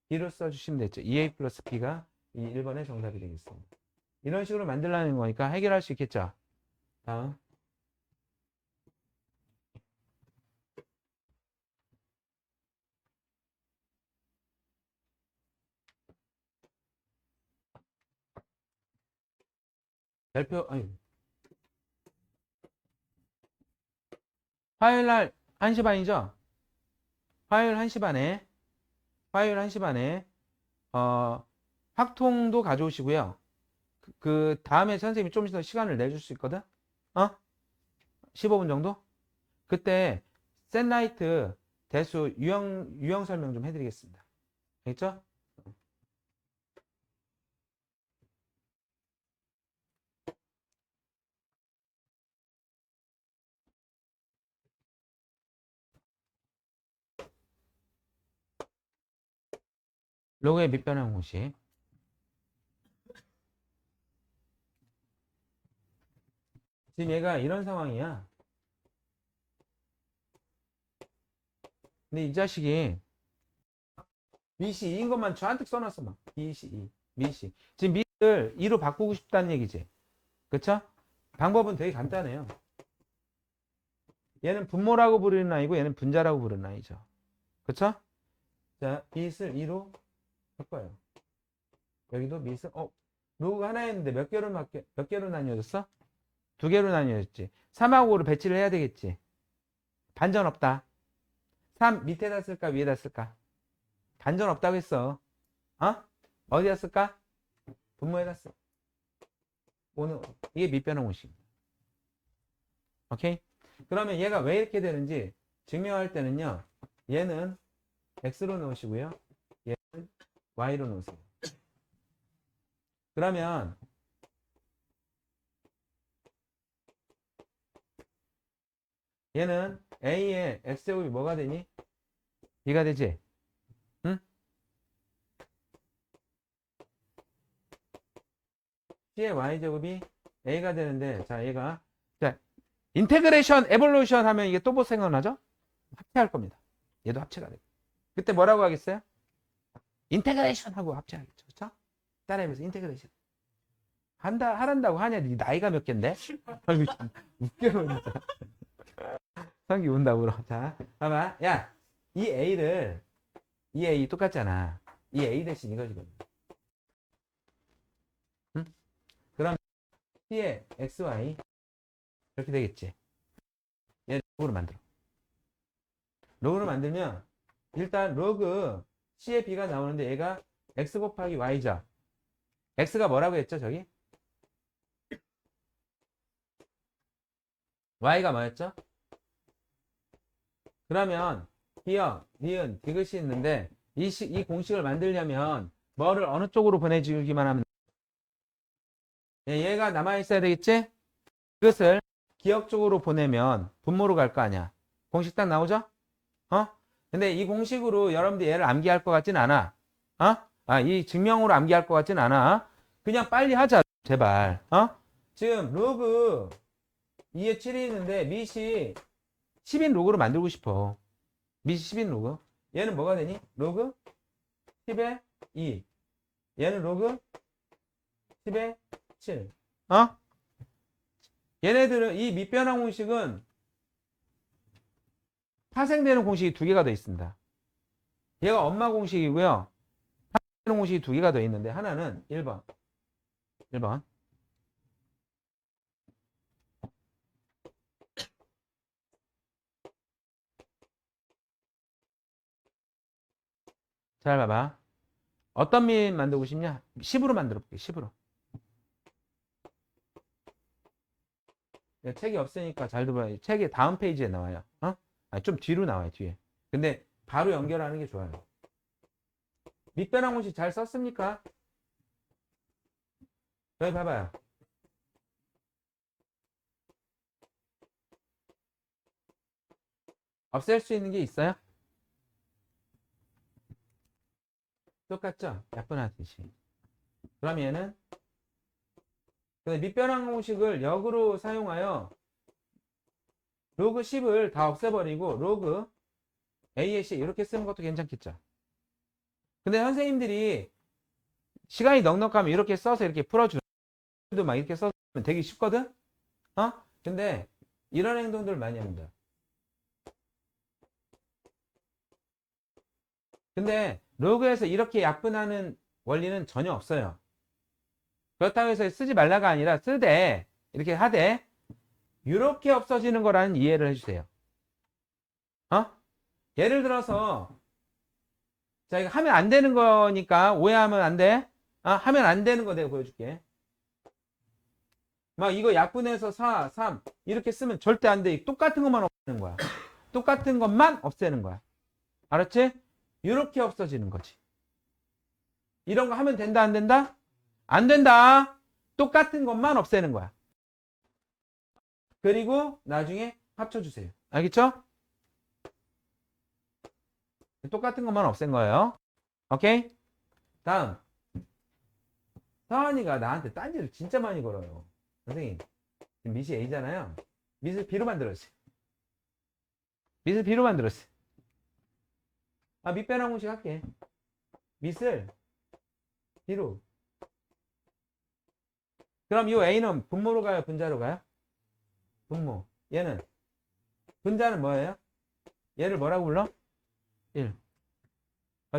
B로 써주시면 되죠. 2A 플러스 B가 이 1번의 정답이 되겠습니다. 이런 식으로 만들라는 거니까 해결할 수 있겠죠. 다음. 별표, 아니. 화요일 날 1시 반이죠? 화요일 1시 반에, 화요일 1시 반에, 확통도 가져오시고요. 그 다음에 선생님이 좀 더 시간을 내줄 수 있거든? 15분 정도? 그때 샌라이트 대수 유형 설명 좀 해드리겠습니다. 알겠죠? 로그의 밑변환 공식. 지금 얘가 이런 상황이야. 근데 이 자식이 미시 2인 것만 잔뜩 써놨어. 막 미시 2, 미시. 지금 미를 2로 바꾸고 싶다는 얘기지. 그쵸? 방법은 되게 간단해요. 얘는 분모라고 부르는 아이고 얘는 분자라고 부르는 아이죠. 그쵸? 자, 미을 2로 바꿔요. 여기도 미을 로그가 하나였는데 몇 개로 나뉘어졌어? 두 개로 나뉘어졌지. 3하고 5를 배치를 해야 되겠지. 반전 없다. 3 밑에다 쓸까 위에다 쓸까? 반전 없다고 했어. 어? 어디다 쓸까? 분모에다 써. 오늘 이게 밑변환 공식입니다. 오케이? 그러면 얘가 왜 이렇게 되는지 증명할 때는요. 얘는 x로 놓으시고요. 얘는 y로 놓으세요. 그러면 얘는 a의 x제곱이 뭐가 되니? b가 되지? 응? c의 y제곱이 a가 되는데 자 얘가 자 인테그레이션 에볼루션 하면 이게 또 뭐 생각나죠? 합체할 겁니다. 얘도 합체가 돼. 그때 뭐라고 하겠어요? 인테그레이션 하고 합체하겠죠. 그렇죠? 따라해보세요. 인테그레이션. 하란다고 하냐? 네 나이가 몇 갠데? 웃겨 진짜. 성기 운다고 울어. 자, 봐봐. 야, 이 A 똑같잖아. 이 A 대신 이거지. 응? 그럼 C의 XY 이렇게 되겠지. 얘 로그로 만들어. 로그로 만들면 일단 로그 C의 B가 나오는데 얘가 X 곱하기 Y죠. X가 뭐라고 했죠, 저기? Y가 뭐였죠? 그러면 기억, 니은, 디귿이 있는데 이 공식을 만들려면 뭐를 어느 쪽으로 보내주기만 하면 얘가 남아있어야 되겠지? 이것을 기억 쪽으로 보내면 분모로 갈 거 아니야. 공식 딱 나오죠? 어? 근데 이 공식으로 여러분들 얘를 암기할 것 같진 않아. 어? 이 증명으로 암기할 것 같진 않아. 그냥 빨리 하자. 제발. 어? 지금 로그 2에 7이 있는데 밑이 10인 로그로 만들고 싶어. 밑이 10인 로그. 얘는 뭐가 되니? 로그 10에 2. 얘는 로그 10에 7. 어? 얘네들은 이 밑변환 공식은 파생되는 공식이 두 개가 더 있습니다. 얘가 엄마 공식이고요. 파생되는 공식이 두 개가 더 있는데 하나는 1번. 1번. 잘 봐봐. 어떤 밑 만들고 싶냐? 10으로 만들어 볼게. 10으로. 책이 없으니까 잘 들어봐요. 책의 다음 페이지에 나와요. 어? 좀 뒤로 나와요. 뒤에. 근데 바로 연결하는 게 좋아요. 밑변환 공식 잘 썼습니까? 여기 봐봐요. 없앨 수 있는 게 있어요? 똑같죠? 약분하듯이. 그럼 얘는 밑변환 공식을 역으로 사용하여 로그 10을 다 없애버리고 로그 A의 C 이렇게 쓰는 것도 괜찮겠죠. 근데 선생님들이 시간이 넉넉하면 이렇게 써서 이렇게 풀어주는 막 이렇게 써면 되게 쉽거든? 어? 근데 이런 행동들을 많이 합니다. 근데 로그에서 이렇게 약분하는 원리는 전혀 없어요. 그렇다고 해서 쓰지 말라가 아니라 쓰되 이렇게 하되 이렇게 없어지는 거라는 이해를 해주세요. 어? 예를 들어서 자 이거 하면 안 되는 거니까 오해하면 안 돼. 하면 안 되는 거 내가 보여줄게. 막 이거 약분해서 4, 3 이렇게 쓰면 절대 안 돼. 똑같은 것만 없애는 거야. 똑같은 것만 없애는 거야. 알았지? 이렇게 없어지는 거지. 이런 거 하면 된다 안 된다? 안 된다. 똑같은 것만 없애는 거야. 그리고 나중에 합쳐주세요. 알겠죠? 똑같은 것만 없앤 거예요. 오케이? 다음. 서한이가 나한테 딴지를 진짜 많이 걸어요. 선생님, 지금 밑이 A잖아요. 밑을 B로 만들었어요. 밑을 B로 만들었어요. 아, 밑변환 공식 할게. 밑을 B로. 그럼 이 A는 분모로 가요? 분자로 가요? 분모. 얘는 분자는 뭐예요? 얘를 뭐라고 불러? 1.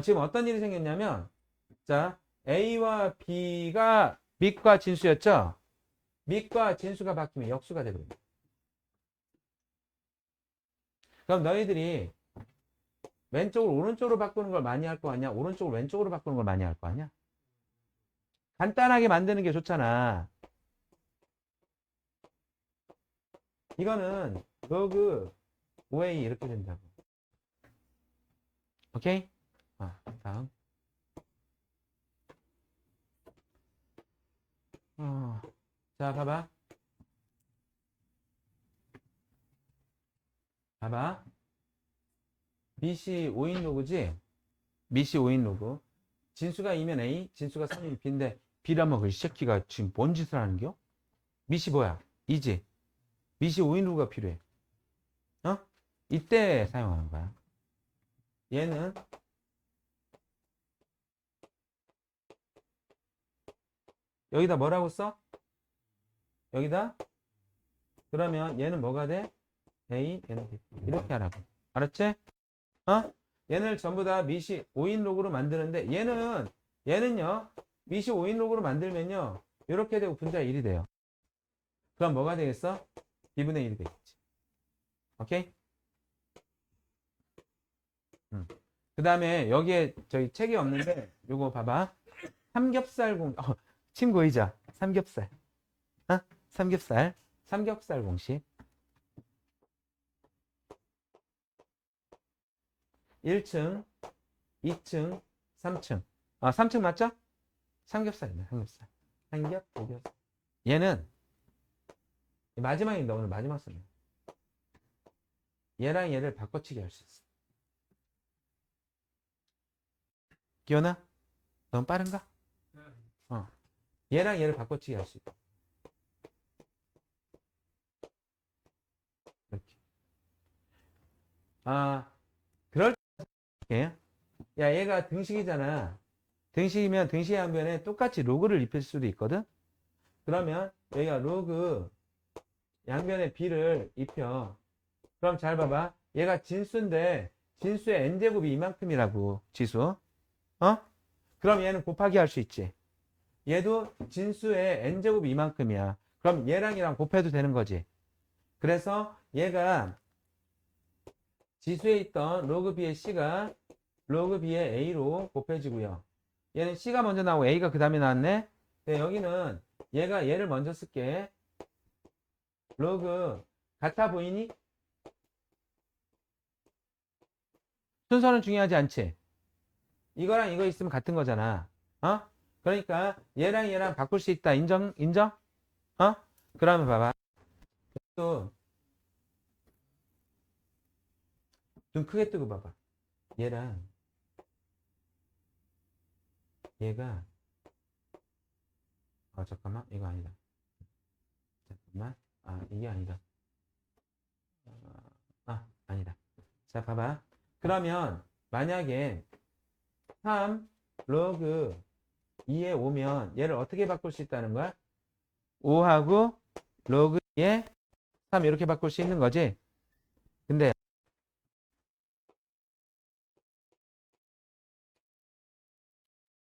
지금 어떤 일이 생겼냐면, 자, A와 B가 밑과 진수였죠? 밑과 진수가 바뀌면 역수가 되거든요. 그럼 너희들이 왼쪽을 오른쪽으로 바꾸는 걸 많이 할 거 아니야? 오른쪽을 왼쪽으로 바꾸는 걸 많이 할 거 아니야? 간단하게 만드는 게 좋잖아. 이거는 로그 5a 이렇게 된다고. 오케이? 다음. 자, 봐봐. 봐봐. 밑이 5인 로그지? 밑이 5인 로그. 진수가 2면 A, 진수가 3이면 B인데 B라 먹을 이 새끼가 지금 뭔 짓을 하는겨? 밑이 뭐야? 2지? 밑이 5인 로그가 필요해. 이때 사용하는 거야. 얘는 여기다 뭐라고 써? 여기다? 그러면 얘는 뭐가 돼? A, 얘는 B. 이렇게 하라고. 알았지? 얘는 전부 다 밑이 5인 로그로 만드는데 얘는요. 밑이 5인 로그로 만들면요. 이렇게 되고 분자 1이 돼요. 그럼 뭐가 되겠어? B분의 1이 되겠지. 오케이? 그 다음에 여기에 저희 책이 없는데 요거 봐봐. 삼겹살 친구 의자. 삼겹살. 삼겹살 공식. 1층, 2층, 3층. 3층 맞죠? 삼겹살이네, 삼겹살. 삼겹. 얘는 마지막인데 오늘 마지막 쓰네. 얘랑 얘를 바꿔치기 할 수 있어. 기현아? 너무 빠른가? 얘랑 얘를 바꿔치기 할 수 있다. 이렇게. 그럴 때, 야, 얘가 등식이잖아. 등식이면 등식의 한 변에 똑같이 로그를 입힐 수도 있거든? 그러면 여기가 로그 양변에 B를 입혀. 그럼 잘 봐봐. 얘가 진수인데 진수의 n제곱이 이만큼이라고 지수. 그럼 얘는 곱하기 할 수 있지. 얘도 진수의 n제곱이 이만큼이야. 그럼 얘랑 얘랑 곱해도 되는 거지. 그래서 얘가 지수에 있던 로그 b의 c가 로그 b의 a로 곱해지고요. 얘는 c가 먼저 나오고 a가 그 다음에 나왔네. 네, 여기는 얘가 얘를 먼저 쓸게. 로그 같아 보이니? 순서는 중요하지 않지. 이거랑 이거 있으면 같은 거잖아. 그러니까 얘랑 얘랑 바꿀 수 있다. 인정? 그러면 봐봐. 또 눈 크게 뜨고 봐봐. 얘랑 얘가 잠깐만. 이거 아니다. 잠깐만. 이게 아니다. 아니다. 자, 봐봐. 그러면 만약에 3 로그 2에 오면 얘를 어떻게 바꿀 수 있다는 거야? 5하고 로그 2에 3 이렇게 바꿀 수 있는 거지. 근데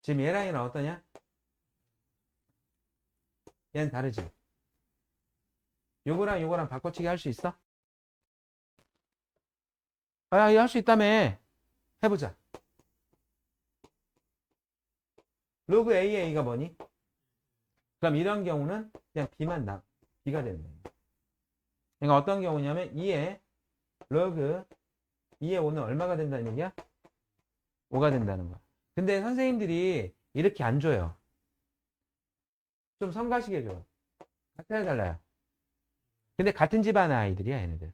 지금 얘랑 얘는 어떠냐? 얘는 다르지. 요거랑 요거랑 바꿔치기 할 수 있어? 할 수 있다며. 해보자. 로그 A의 A가 뭐니? 그럼 이런 경우는 그냥 B가 되는 거예요. 그러니까 어떤 경우냐면 2에 로그 2에 5는 얼마가 된다는 얘기야? 5가 된다는 거야. 근데 선생님들이 이렇게 안 줘요. 좀 성가시게 줘. 같아야 달라요. 근데 같은 집안 아이들이야, 얘네들.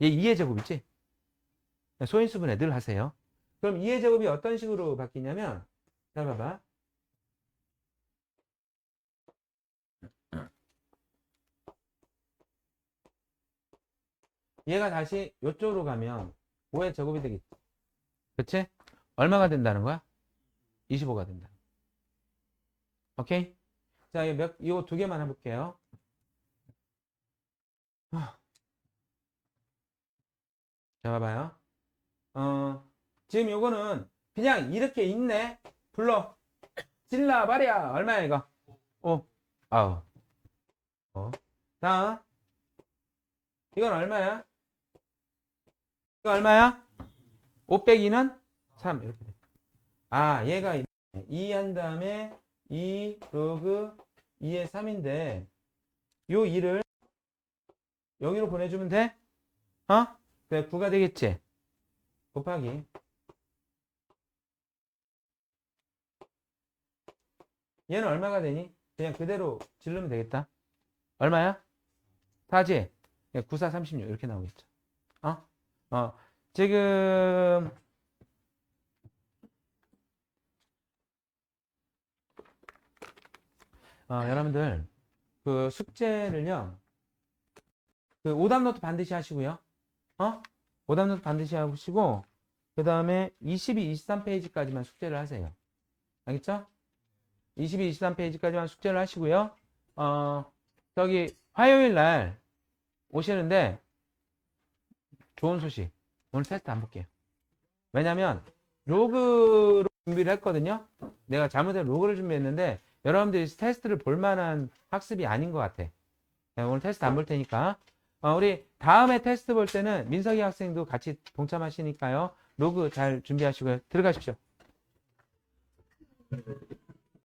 얘 2의 제곱이지? 소인수분해 늘 하세요. 그럼 2의 제곱이 어떤 식으로 바뀌냐면 자, 봐봐. 얘가 다시 이쪽으로 가면 5의 제곱이 되겠지. 그치? 얼마가 된다는 거야? 25가 된다. 오케이? 자, 이거 두 개만 해볼게요. 자, 봐봐요. 지금 요거는 그냥 이렇게 있네. 불러. 질러 말이야. 얼마야, 이거? 5. 아우. 다음. 이건 얼마야? 이거 얼마야? 5 빼기는 3. 이렇게 돼. 아, 얘가 2 한 다음에 2 로그 2의 3인데, 요 2를 여기로 보내주면 돼? 그래, 9가 되겠지? 곱하기. 얘는 얼마가 되니? 그냥 그대로 질르면 되겠다. 얼마야? 4지? 9, 4, 36 이렇게 나오겠죠. 지금 여러분들 그 숙제를요. 그 오답 노트 반드시 하시고요. 오답 노트 반드시 하시고 그 다음에 22, 23페이지까지만 숙제를 하세요. 알겠죠? 22, 23페이지까지만 숙제를 하시고요. 저기 화요일 날 오시는데 좋은 소식. 오늘 테스트 안 볼게요. 왜냐면 로그로 준비를 했거든요. 내가 잘못해서 로그를 준비했는데 여러분들이 테스트를 볼 만한 학습이 아닌 것 같아. 오늘 테스트 안 볼 테니까. 우리 다음에 테스트 볼 때는 민석이 학생도 같이 동참하시니까요. 로그 잘 준비하시고요. 들어가십시오.